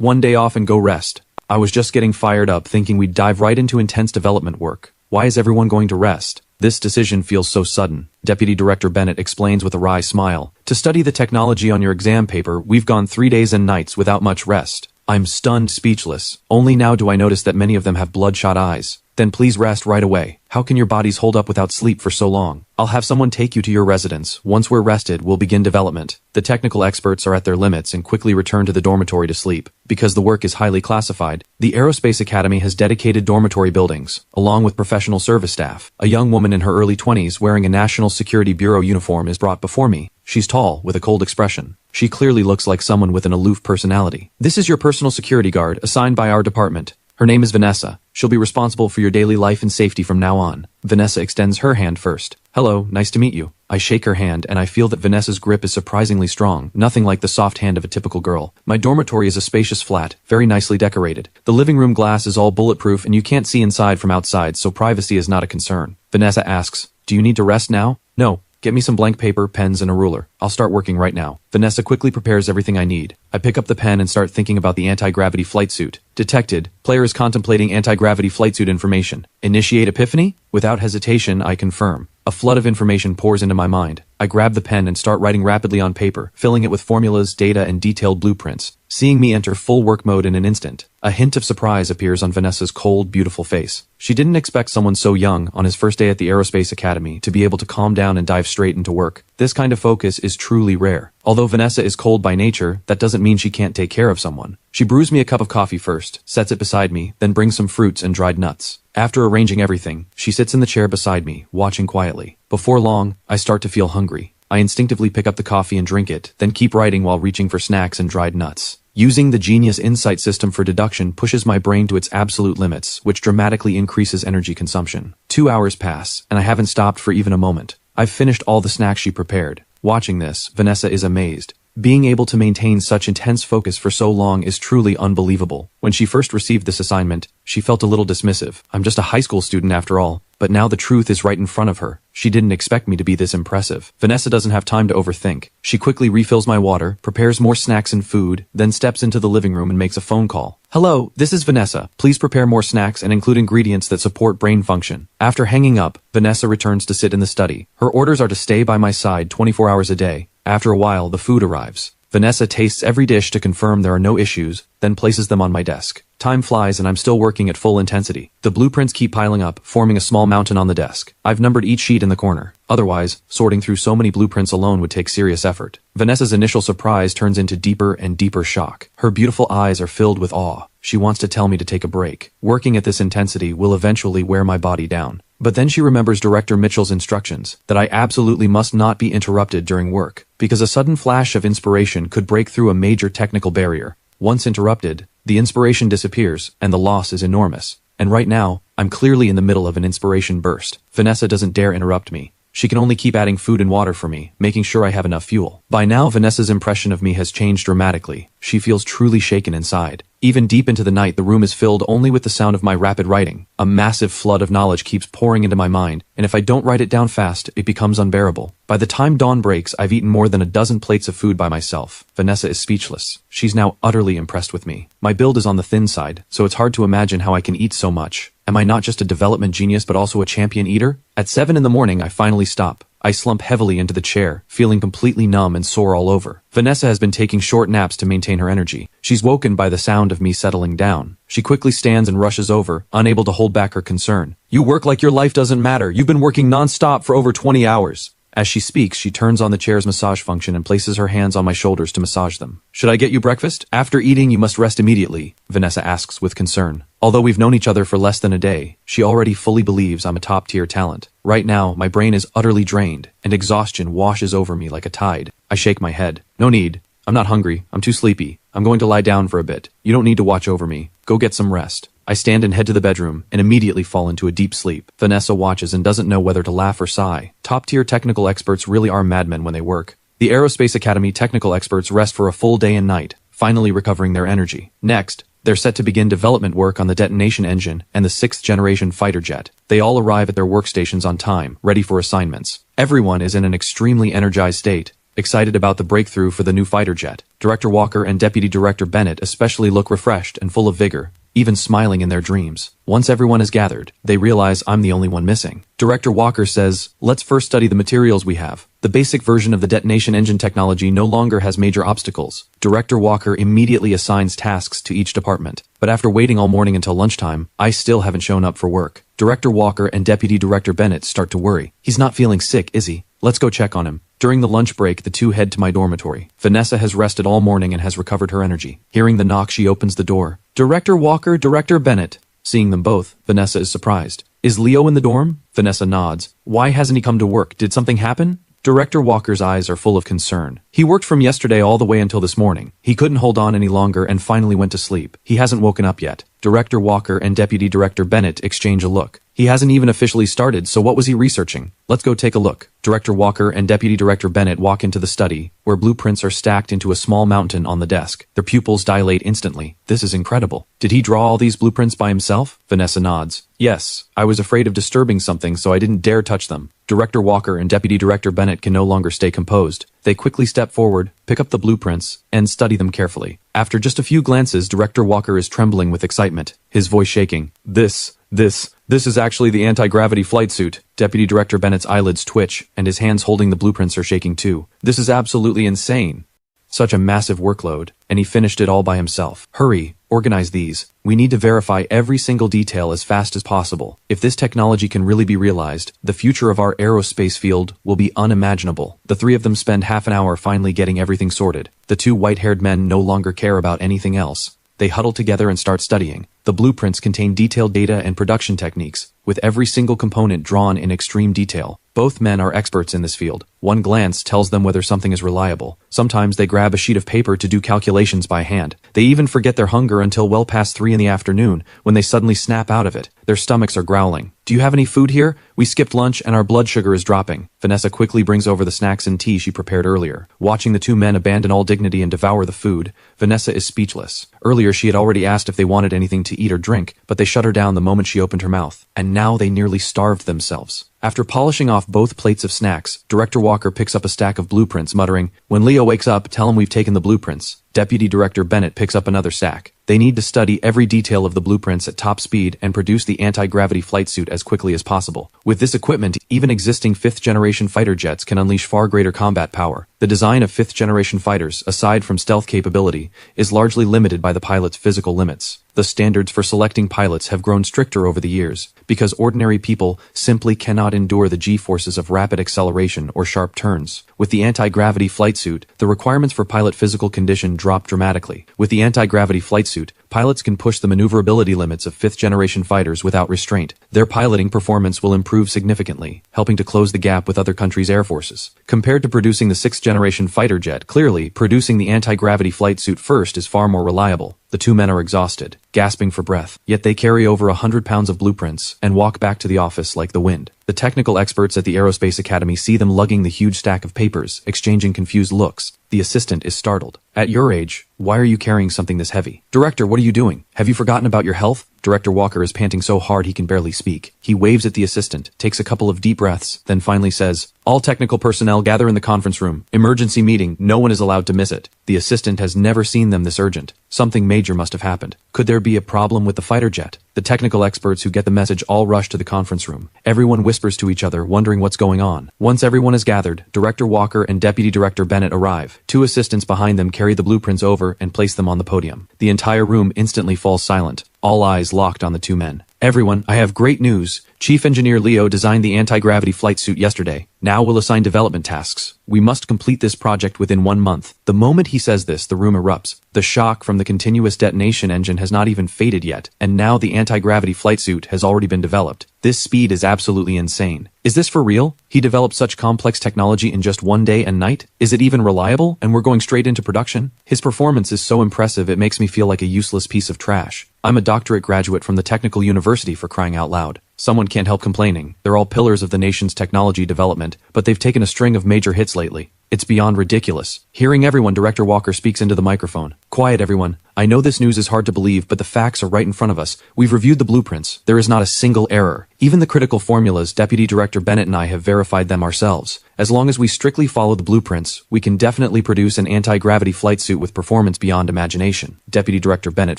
one day off and go rest. I was just getting fired up thinking we'd dive right into intense development work. Why is everyone going to rest? This decision feels so sudden. Deputy Director Bennett explains with a wry smile. To study the technology on your exam paper, we've gone 3 days and nights without much rest. I'm stunned, speechless. Only now do I notice that many of them have bloodshot eyes. Then please rest right away. How can your bodies hold up without sleep for so long? I'll have someone take you to your residence. Once we're rested, we'll begin development. The technical experts are at their limits and quickly return to the dormitory to sleep. Because the work is highly classified, the Aerospace Academy has dedicated dormitory buildings, along with professional service staff. A young woman in her early 20s wearing a National Security Bureau uniform is brought before me. She's tall, with a cold expression. She clearly looks like someone with an aloof personality. This is your personal security guard, assigned by our department. Her name is Vanessa. She'll be responsible for your daily life and safety from now on. Vanessa extends her hand first. Hello, nice to meet you. I shake her hand and I feel that Vanessa's grip is surprisingly strong, nothing like the soft hand of a typical girl. My dormitory is a spacious flat, very nicely decorated. The living room glass is all bulletproof and you can't see inside from outside, so privacy is not a concern. Vanessa asks, do you need to rest now? No. Get me some blank paper, pens, and a ruler. I'll start working right now. Vanessa quickly prepares everything I need. I pick up the pen and start thinking about the anti-gravity flight suit. Detected. Player is contemplating anti-gravity flight suit information. Initiate epiphany? Without hesitation, I confirm. A flood of information pours into my mind. I grab the pen and start writing rapidly on paper, filling it with formulas, data, and detailed blueprints. Seeing me enter full work mode in an instant, a hint of surprise appears on Vanessa's cold, beautiful face. She didn't expect someone so young, on his first day at the Aerospace Academy, to be able to calm down and dive straight into work. This kind of focus is truly rare. Although Vanessa is cold by nature, that doesn't mean she can't take care of someone. She brews me a cup of coffee first, sets it beside me, then brings some fruits and dried nuts. After arranging everything, she sits in the chair beside me, watching quietly. Before long, I start to feel hungry. I instinctively pick up the coffee and drink it, then keep writing while reaching for snacks and dried nuts. Using the Genius Insight system for deduction pushes my brain to its absolute limits, which dramatically increases energy consumption. 2 hours pass, and I haven't stopped for even a moment. I've finished all the snacks she prepared. Watching this, Vanessa is amazed. Being able to maintain such intense focus for so long is truly unbelievable. When she first received this assignment, she felt a little dismissive. I'm just a high school student after all. But now the truth is right in front of her. She didn't expect me to be this impressive. Vanessa doesn't have time to overthink. She quickly refills my water, prepares more snacks and food, then steps into the living room and makes a phone call. Hello, this is Vanessa. Please prepare more snacks and include ingredients that support brain function. After hanging up, Vanessa returns to sit in the study. Her orders are to stay by my side 24 hours a day. After a while, the food arrives. Vanessa tastes every dish to confirm there are no issues, then places them on my desk. Time flies and I'm still working at full intensity. The blueprints keep piling up, forming a small mountain on the desk. I've numbered each sheet in the corner. Otherwise, sorting through so many blueprints alone would take serious effort. Vanessa's initial surprise turns into deeper and deeper shock. Her beautiful eyes are filled with awe. She wants to tell me to take a break. Working at this intensity will eventually wear my body down. But then she remembers Director Mitchell's instructions that I absolutely must not be interrupted during work, because a sudden flash of inspiration could break through a major technical barrier. Once interrupted, the inspiration disappears, and the loss is enormous. And right now, I'm clearly in the middle of an inspiration burst. Vanessa doesn't dare interrupt me. She can only keep adding food and water for me, making sure I have enough fuel. By now, Vanessa's impression of me has changed dramatically. She feels truly shaken inside. Even deep into the night, the room is filled only with the sound of my rapid writing. A massive flood of knowledge keeps pouring into my mind, and if I don't write it down fast, it becomes unbearable. By the time dawn breaks, I've eaten more than a dozen plates of food by myself. Vanessa is speechless. She's now utterly impressed with me. My build is on the thin side, so it's hard to imagine how I can eat so much. Am I not just a development genius but also a champion eater? At 7 in the morning, I finally stop. I slump heavily into the chair, feeling completely numb and sore all over. Vanessa has been taking short naps to maintain her energy. She's woken by the sound of me settling down. She quickly stands and rushes over, unable to hold back her concern. You work like your life doesn't matter. You've been working non-stop for over 20 hours. As she speaks, she turns on the chair's massage function and places her hands on my shoulders to massage them. Should I get you breakfast? After eating, you must rest immediately, Vanessa asks with concern. Although we've known each other for less than a day, she already fully believes I'm a top-tier talent. Right now, my brain is utterly drained, and exhaustion washes over me like a tide. I shake my head. No need. I'm not hungry. I'm too sleepy. I'm going to lie down for a bit. You don't need to watch over me. Go get some rest. I stand and head to the bedroom, and immediately fall into a deep sleep. Vanessa watches and doesn't know whether to laugh or sigh. Top-tier technical experts really are madmen when they work. The Aerospace Academy technical experts rest for a full day and night, finally recovering their energy. Next, they're set to begin development work on the detonation engine and the 6th-generation fighter jet. They all arrive at their workstations on time, ready for assignments. Everyone is in an extremely energized state, excited about the breakthrough for the new fighter jet. Director Walker and Deputy Director Bennett especially look refreshed and full of vigor, even smiling in their dreams. Once everyone is gathered, they realize I'm the only one missing. Director Walker says, "Let's first study the materials we have." The basic version of the detonation engine technology no longer has major obstacles. Director Walker immediately assigns tasks to each department. But after waiting all morning until lunchtime, I still haven't shown up for work. Director Walker and Deputy Director Bennett start to worry. He's not feeling sick, is he? Let's go check on him. During the lunch break, the two head to my dormitory. Vanessa has rested all morning and has recovered her energy. Hearing the knock, she opens the door. Director Walker, Director Bennett. Seeing them both, Vanessa is surprised. Is Leo in the dorm? Vanessa nods. Why hasn't he come to work? Did something happen? Director Walker's eyes are full of concern. He worked from yesterday all the way until this morning. He couldn't hold on any longer and finally went to sleep. He hasn't woken up yet. Director Walker and Deputy Director Bennett exchange a look. He hasn't even officially started, so what was he researching? Let's go take a look. Director Walker and Deputy Director Bennett walk into the study, where blueprints are stacked into a small mountain on the desk. Their pupils dilate instantly. This is incredible. Did he draw all these blueprints by himself? Vanessa nods. Yes, I was afraid of disturbing something, so I didn't dare touch them. Director Walker and Deputy Director Bennett can no longer stay composed. They quickly step forward, pick up the blueprints, and study them carefully. After just a few glances, Director Walker is trembling with excitement, his voice shaking. This is actually the anti-gravity flight suit. Deputy Director Bennett's eyelids twitch, and his hands holding the blueprints are shaking too. This is absolutely insane. Such a massive workload, and he finished it all by himself. Hurry, organize these. We need to verify every single detail as fast as possible. If this technology can really be realized, the future of our aerospace field will be unimaginable. The three of them spend half an hour finally getting everything sorted. The two white-haired men no longer care about anything else. They huddle together and start studying. The blueprints contain detailed data and production techniques, with every single component drawn in extreme detail. Both men are experts in this field. One glance tells them whether something is reliable. Sometimes they grab a sheet of paper to do calculations by hand. They even forget their hunger until well past 3 in the afternoon, when they suddenly snap out of it. Their stomachs are growling. Do you have any food here? We skipped lunch and our blood sugar is dropping. Vanessa quickly brings over the snacks and tea she prepared earlier. Watching the two men abandon all dignity and devour the food, Vanessa is speechless. Earlier she had already asked if they wanted anything to eat or drink, but they shut her down the moment she opened her mouth. And now they nearly starved themselves. After polishing off both plates of snacks, Director Walker picks up a stack of blueprints, muttering, "When Leo wakes up, tell him we've taken the blueprints." Deputy Director Bennett picks up another stack. They need to study every detail of the blueprints at top speed and produce the anti-gravity flight suit as quickly as possible. With this equipment, even existing 5th-generation fighter jets can unleash far greater combat power. The design of 5th-generation fighters, aside from stealth capability, is largely limited by the pilot's physical limits. The standards for selecting pilots have grown stricter over the years, because ordinary people simply cannot endure the G-forces of rapid acceleration or sharp turns. With the anti-gravity flight suit, the requirements for pilot physical condition drop dramatically. With the anti-gravity flight suit, pilots can push the maneuverability limits of 5th-generation fighters without restraint. Their piloting performance will improve significantly, helping to close the gap with other countries' air forces. Compared to producing the 6th-generation fighter jet, clearly, producing the anti-gravity flight suit first is far more reliable. The two men are exhausted, gasping for breath, yet they carry over 100 pounds of blueprints and walk back to the office like the wind. The technical experts at the Aerospace Academy see them lugging the huge stack of papers, exchanging confused looks. The assistant is startled. "At your age, why are you carrying something this heavy?" "Director, what are you doing? Have you forgotten about your health?" Director Walker is panting so hard he can barely speak. He waves at the assistant, takes a couple of deep breaths, then finally says, "All technical personnel gather in the conference room. Emergency meeting. No one is allowed to miss it." The assistant has never seen them this urgent. Something major must have happened. Could there be a problem with the fighter jet? The technical experts who get the message all rush to the conference room. Everyone whispers to each other, wondering what's going on. Once everyone is gathered, Director Walker and Deputy Director Bennett arrive. Two assistants behind them carry the blueprints over and place them on the podium. The entire room instantly falls silent. All eyes locked on the two men. "Everyone, I have great news. Chief Engineer Leo designed the anti-gravity flight suit yesterday. Now we'll assign development tasks. We must complete this project within 1 month. The moment he says this, the room erupts. The shock from the continuous detonation engine has not even faded yet, and now the anti-gravity flight suit has already been developed. This speed is absolutely insane. Is this for real? He developed such complex technology in just 1 day and night? Is it even reliable? And we're going straight into production? His performance is so impressive it makes me feel like a useless piece of trash. I'm a doctorate graduate from the Technical University, for crying out loud. Someone can't help complaining. They're all pillars of the nation's technology development, but they've taken a string of major hits lately. It's beyond ridiculous. Hearing everyone, Director Walker speaks into the microphone. Quiet, everyone. I know this news is hard to believe, but the facts are right in front of us. We've reviewed the blueprints. There is not a single error. Even the critical formulas, Deputy Director Bennett and I have verified them ourselves. As long as we strictly follow the blueprints, we can definitely produce an anti-gravity flight suit with performance beyond imagination. Deputy Director Bennett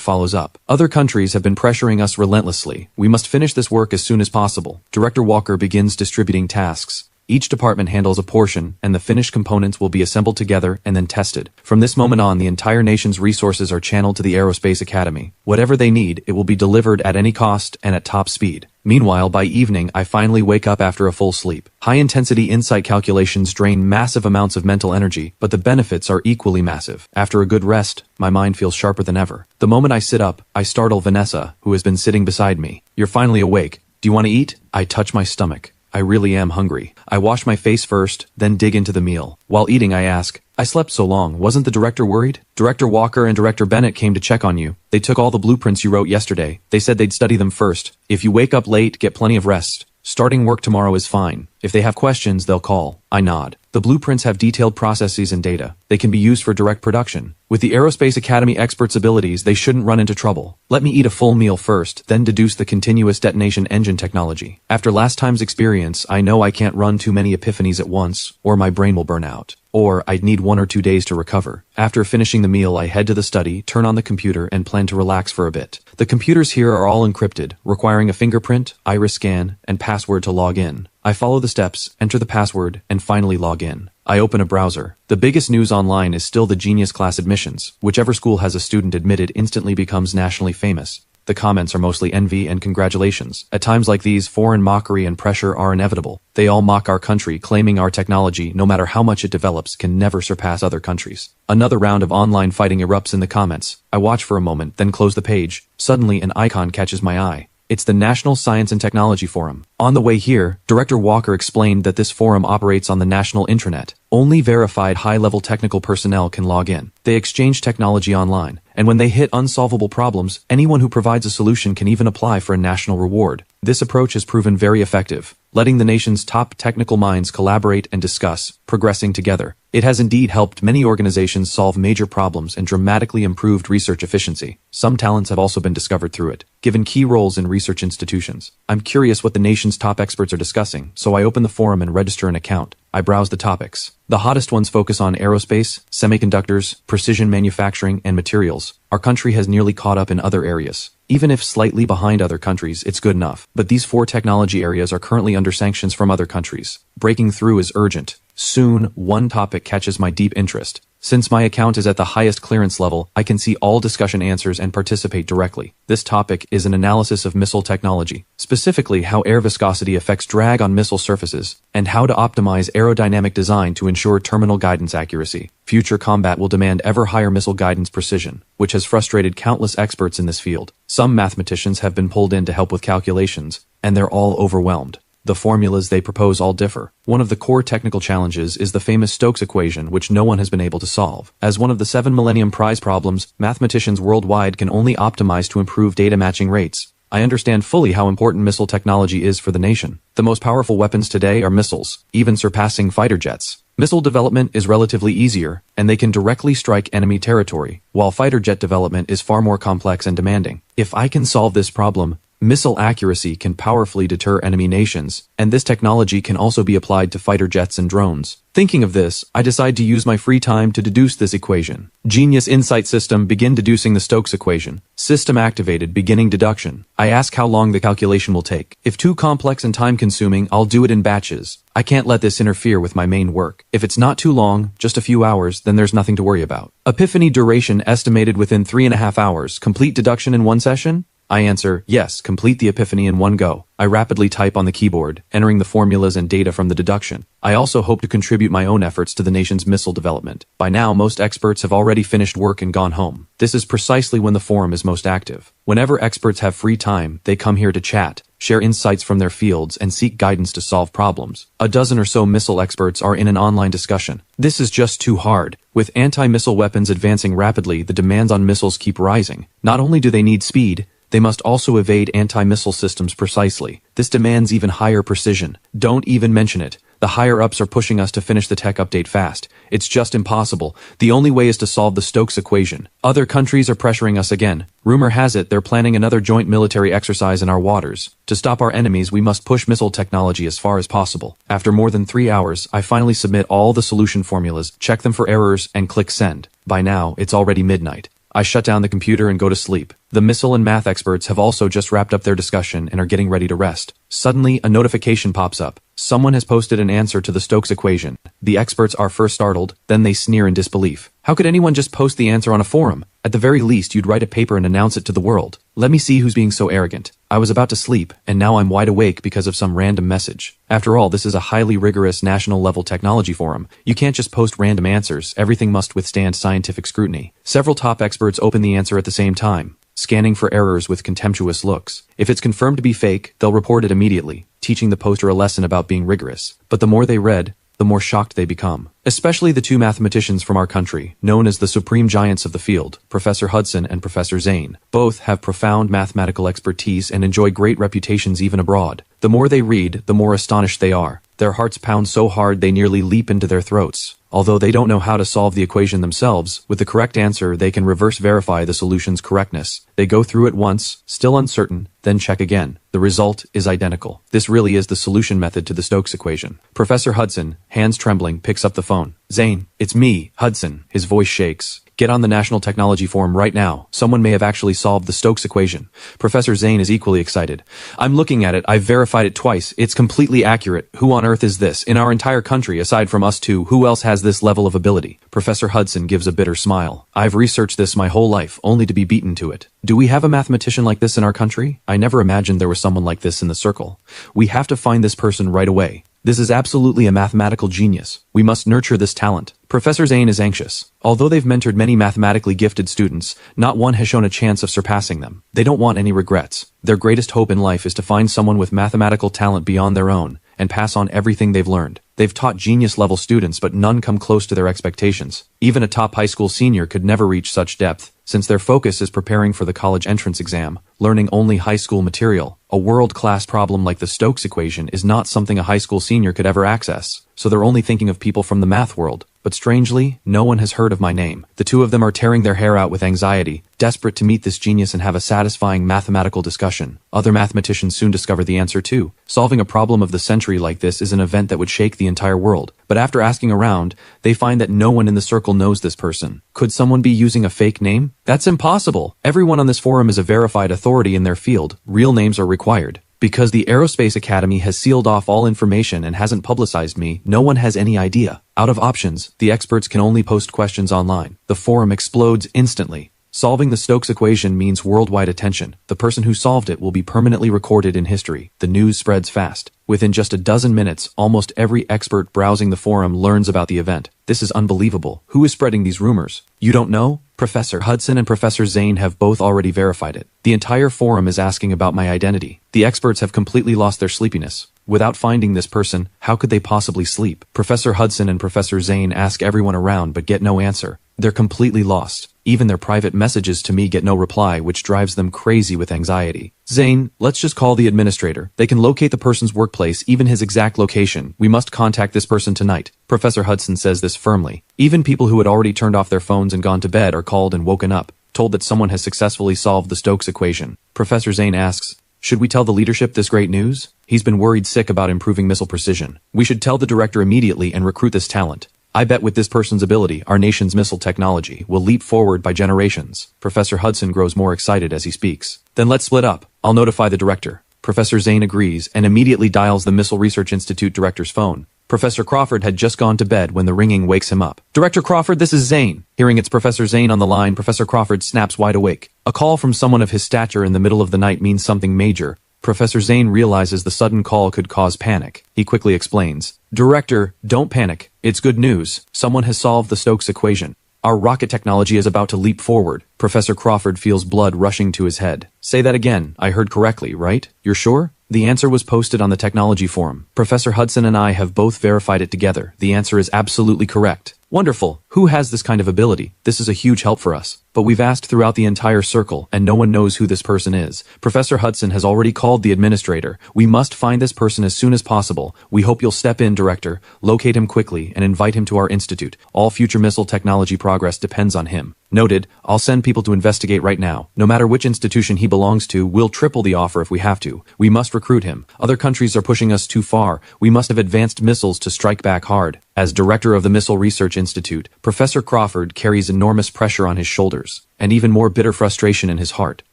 follows up. Other countries have been pressuring us relentlessly. We must finish this work as soon as possible. Director Walker begins distributing tasks. Each department handles a portion, and the finished components will be assembled together and then tested. From this moment on, the entire nation's resources are channeled to the Aerospace Academy. Whatever they need, it will be delivered at any cost and at top speed. Meanwhile, by evening, I finally wake up after a full sleep. High-intensity insight calculations drain massive amounts of mental energy, but the benefits are equally massive. After a good rest, my mind feels sharper than ever. The moment I sit up, I startle Vanessa, who has been sitting beside me. You're finally awake. Do you want to eat? I touch my stomach. I really am hungry. I wash my face first, then dig into the meal. While eating, I ask, I slept so long, wasn't the director worried? Director Walker and Director Bennett came to check on you. They took all the blueprints you wrote yesterday. They said they'd study them first. If you wake up late, get plenty of rest. Starting work tomorrow is fine. If they have questions, they'll call. I nod. The blueprints have detailed processes and data. They can be used for direct production. With the Aerospace Academy experts' abilities, they shouldn't run into trouble. Let me eat a full meal first, then deduce the continuous detonation engine technology. After last time's experience, I know I can't run too many epiphanies at once, or my brain will burn out. Or I'd need 1 or 2 days to recover. After finishing the meal, I head to the study, turn on the computer, and plan to relax for a bit. The computers here are all encrypted, requiring a fingerprint, iris scan, and password to log in. I follow the steps, enter the password, and finally log in. I open a browser. The biggest news online is still the Genius class admissions. Whichever school has a student admitted instantly becomes nationally famous. The comments are mostly envy and congratulations. At times like these, foreign mockery and pressure are inevitable. They all mock our country, claiming our technology, no matter how much it develops, can never surpass other countries. Another round of online fighting erupts in the comments. I watch for a moment, then close the page. Suddenly, an icon catches my eye. It's the National Science and Technology Forum. On the way here, Director Walker explained that this forum operates on the national intranet. Only verified high-level technical personnel can log in. They exchange technology online, and when they hit unsolvable problems, anyone who provides a solution can even apply for a national reward. This approach has proven very effective, letting the nation's top technical minds collaborate and discuss, progressing together. It has indeed helped many organizations solve major problems and dramatically improved research efficiency. Some talents have also been discovered through it, given key roles in research institutions. I'm curious what the nation's top experts are discussing, so I open the forum and register an account. I browse the topics. The hottest ones focus on aerospace, semiconductors, precision manufacturing, and materials. Our country has nearly caught up in other areas. Even if slightly behind other countries, it's good enough. But these 4 technology areas are currently under sanctions from other countries. Breaking through is urgent. Soon, one topic catches my deep interest. Since my account is at the highest clearance level, I can see all discussion answers and participate directly. This topic is an analysis of missile technology, specifically how air viscosity affects drag on missile surfaces, and how to optimize aerodynamic design to ensure terminal guidance accuracy. Future combat will demand ever higher missile guidance precision, which has frustrated countless experts in this field. Some mathematicians have been pulled in to help with calculations, and they're all overwhelmed. The formulas they propose all differ. One of the core technical challenges is the famous Stokes equation, which no one has been able to solve. As one of the 7 Millennium Prize problems, mathematicians worldwide can only optimize to improve data matching rates. I understand fully how important missile technology is for the nation. The most powerful weapons today are missiles, even surpassing fighter jets. Missile development is relatively easier, and they can directly strike enemy territory, while fighter jet development is far more complex and demanding. If I can solve this problem, missile accuracy can powerfully deter enemy nations, and this technology can also be applied to fighter jets and drones. Thinking of this, I decide to use my free time to deduce this equation. Genius Insight System, begin deducing the Stokes equation. System activated, beginning deduction. I ask how long the calculation will take. If too complex and time-consuming, I'll do it in batches. I can't let this interfere with my main work. If it's not too long, just a few hours, then there's nothing to worry about. Epiphany duration estimated within 3.5 hours. Complete deduction in 1 session? I answer, yes, complete the epiphany in one go. I rapidly type on the keyboard, entering the formulas and data from the deduction. I also hope to contribute my own efforts to the nation's missile development. By now, most experts have already finished work and gone home. This is precisely when the forum is most active. Whenever experts have free time, they come here to chat, share insights from their fields, and seek guidance to solve problems. A dozen or so missile experts are in an online discussion. This is just too hard. With anti-missile weapons advancing rapidly, the demands on missiles keep rising. Not only do they need speed, they must also evade anti-missile systems precisely. This demands even higher precision. Don't even mention it. The higher-ups are pushing us to finish the tech update fast. It's just impossible. The only way is to solve the Stokes equation. Other countries are pressuring us again. Rumor has it they're planning another joint military exercise in our waters. To stop our enemies, we must push missile technology as far as possible. After more than 3 hours, I finally submit all the solution formulas, check them for errors, and click send. By now, it's already midnight. I shut down the computer and go to sleep. The missile and math experts have also just wrapped up their discussion and are getting ready to rest. Suddenly, a notification pops up. Someone has posted an answer to the Stokes equation. The experts are first startled, then they sneer in disbelief. How could anyone just post the answer on a forum? At the very least, you'd write a paper and announce it to the world. Let me see who's being so arrogant. I was about to sleep, and now I'm wide awake because of some random message. After all, this is a highly rigorous national-level technology forum. You can't just post random answers. Everything must withstand scientific scrutiny. Several top experts open the answer at the same time, scanning for errors with contemptuous looks. If it's confirmed to be fake, they'll report it immediately, teaching the poster a lesson about being rigorous. But the more they read, the more shocked they become. Especially the two mathematicians from our country, known as the supreme giants of the field, Professor Hudson and Professor Zane. Both have profound mathematical expertise and enjoy great reputations even abroad. The more they read, the more astonished they are. Their hearts pound so hard they nearly leap into their throats. Although they don't know how to solve the equation themselves, with the correct answer they can reverse verify the solution's correctness. They go through it once, still uncertain, then check again. The result is identical. This really is the solution method to the Stokes equation. Professor Hudson, hands trembling, picks up the phone. Zane, it's me, Hudson. His voice shakes. Get on the National Technology Forum right now. Someone may have actually solved the Stokes equation. Professor Zane is equally excited. I'm looking at it. I've verified it twice. It's completely accurate. Who on earth is this? In our entire country, aside from us two, who else has this level of ability? Professor Hudson gives a bitter smile. I've researched this my whole life, only to be beaten to it. Do we have a mathematician like this in our country? I never imagined there was someone like this in the circle. We have to find this person right away. This is absolutely a mathematical genius. We must nurture this talent. Professor Zane is anxious. Although they've mentored many mathematically gifted students, not one has shown a chance of surpassing them. They don't want any regrets. Their greatest hope in life is to find someone with mathematical talent beyond their own and pass on everything they've learned. They've taught genius-level students, but none come close to their expectations. Even a top high school senior could never reach such depth, since their focus is preparing for the college entrance exam, learning only high school material. A world-class problem like the Stokes equation is not something a high school senior could ever access, so they're only thinking of people from the math world. But strangely, no one has heard of my name. The two of them are tearing their hair out with anxiety, desperate to meet this genius and have a satisfying mathematical discussion. Other mathematicians soon discover the answer too. Solving a problem of the century like this is an event that would shake the entire world. But after asking around, they find that no one in the circle knows this person. Could someone be using a fake name? That's impossible. Everyone on this forum is a verified authority in their field. Real names are required. Because the Aerospace Academy has sealed off all information and hasn't publicized me, no one has any idea. Out of options, the experts can only post questions online. The forum explodes instantly. Solving the Stokes equation means worldwide attention. The person who solved it will be permanently recorded in history. The news spreads fast. Within just a dozen minutes, almost every expert browsing the forum learns about the event. This is unbelievable. Who is spreading these rumors? You don't know? Professor Hudson and Professor Zane have both already verified it. The entire forum is asking about my identity. The experts have completely lost their sleepiness. Without finding this person, how could they possibly sleep? Professor Hudson and Professor Zane ask everyone around but get no answer. They're completely lost. Even their private messages to me get no reply, which drives them crazy with anxiety. Zane, let's just call the administrator. They can locate the person's workplace, even his exact location. We must contact this person tonight. Professor Hudson says this firmly. Even people who had already turned off their phones and gone to bed are called and woken up, told that someone has successfully solved the Stokes equation. Professor Zane asks, should we tell the leadership this great news? He's been worried sick about improving missile precision. We should tell the director immediately and recruit this talent. I bet with this person's ability, our nation's missile technology will leap forward by generations. Professor Hudson grows more excited as he speaks. Then let's split up. I'll notify the director. Professor Zane agrees and immediately dials the Missile Research Institute director's phone. Professor Crawford had just gone to bed when the ringing wakes him up. Director Crawford, this is Zane. Hearing it's Professor Zane on the line, Professor Crawford snaps wide awake. A call from someone of his stature in the middle of the night means something major. Professor Zane realizes the sudden call could cause panic. He quickly explains, Director, don't panic. It's good news. Someone has solved the Stokes equation. Our rocket technology is about to leap forward. Professor Crawford feels blood rushing to his head. Say that again. I heard correctly, right? You're sure? The answer was posted on the technology forum. Professor Hudson and I have both verified it together. The answer is absolutely correct. Wonderful. Who has this kind of ability? This is a huge help for us. But we've asked throughout the entire circle, and no one knows who this person is. Professor Hudson has already called the administrator. We must find this person as soon as possible. We hope you'll step in, Director, locate him quickly, and invite him to our institute. All future missile technology progress depends on him. Noted. I'll send people to investigate right now. No matter which institution he belongs to, we'll triple the offer if we have to. We must recruit him. Other countries are pushing us too far. We must have advanced missiles to strike back hard. As director of the Missile Research Institute, Professor Crawford carries enormous pressure on his shoulders, and even more bitter frustration in his heart.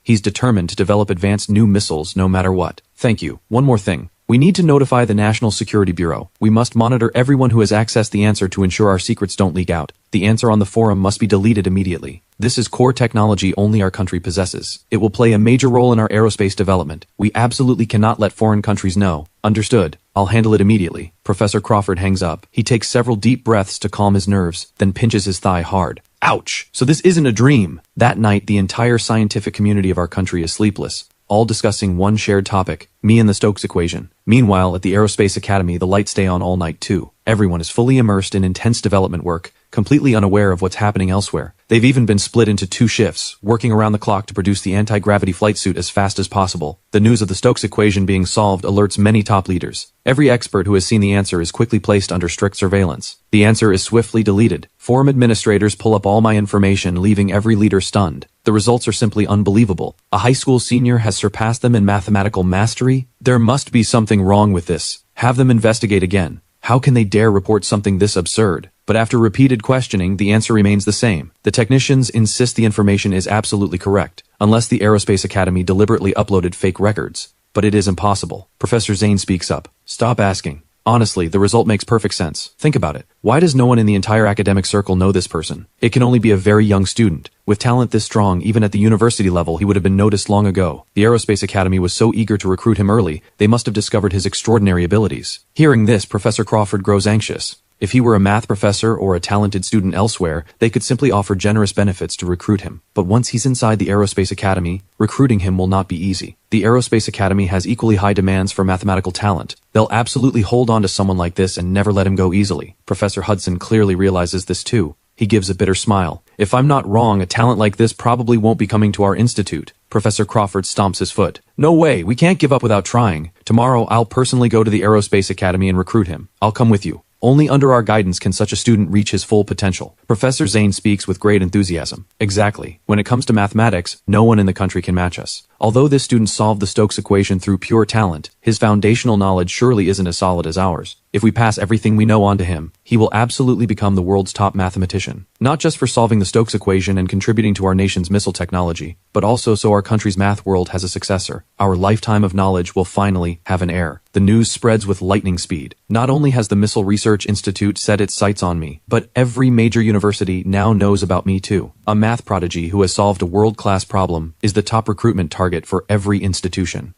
He's determined to develop advanced new missiles no matter what. Thank you. One more thing. We need to notify the National Security Bureau. We must monitor everyone who has accessed the answer to ensure our secrets don't leak out. The answer on the forum must be deleted immediately. This is core technology only our country possesses. It will play a major role in our aerospace development. We absolutely cannot let foreign countries know. Understood. I'll handle it immediately. Professor Crawford hangs up. He takes several deep breaths to calm his nerves, then pinches his thigh hard. Ouch! So this isn't a dream. That night, the entire scientific community of our country is sleepless, all discussing one shared topic, me and the Stokes equation. Meanwhile, at the Aerospace Academy, the lights stay on all night too. Everyone is fully immersed in intense development work, completely unaware of what's happening elsewhere. They've even been split into 2 shifts, working around the clock to produce the anti-gravity flight suit as fast as possible. The news of the Stokes equation being solved alerts many top leaders. Every expert who has seen the answer is quickly placed under strict surveillance. The answer is swiftly deleted. Forum administrators pull up all my information, leaving every leader stunned. The results are simply unbelievable. A high school senior has surpassed them in mathematical mastery? There must be something wrong with this. Have them investigate again. How can they dare report something this absurd? But after repeated questioning, the answer remains the same. The technicians insist the information is absolutely correct, unless the Aerospace Academy deliberately uploaded fake records. But it is impossible. Professor Zane speaks up. Stop asking. Honestly, the result makes perfect sense. Think about it. Why does no one in the entire academic circle know this person? It can only be a very young student. With talent this strong, even at the university level, he would have been noticed long ago. The Aerospace Academy was so eager to recruit him early, they must have discovered his extraordinary abilities. Hearing this, Professor Crawford grows anxious. If he were a math professor or a talented student elsewhere, they could simply offer generous benefits to recruit him. But once he's inside the Aerospace Academy, recruiting him will not be easy. The Aerospace Academy has equally high demands for mathematical talent. They'll absolutely hold on to someone like this and never let him go easily. Professor Hudson clearly realizes this too. He gives a bitter smile. If I'm not wrong, a talent like this probably won't be coming to our institute. Professor Crawford stomps his foot. No way, we can't give up without trying. Tomorrow, I'll personally go to the Aerospace Academy and recruit him. I'll come with you. Only under our guidance can such a student reach his full potential. Professor Zane speaks with great enthusiasm. Exactly. When it comes to mathematics, no one in the country can match us. Although this student solved the Stokes equation through pure talent, his foundational knowledge surely isn't as solid as ours. If we pass everything we know on to him, he will absolutely become the world's top mathematician. Not just for solving the Stokes equation and contributing to our nation's missile technology, but also so our country's math world has a successor. Our lifetime of knowledge will finally have an heir. The news spreads with lightning speed. Not only has the Missile Research Institute set its sights on me, but every major university now knows about me too. A math prodigy who has solved a world-class problem is the top recruitment target for every institution.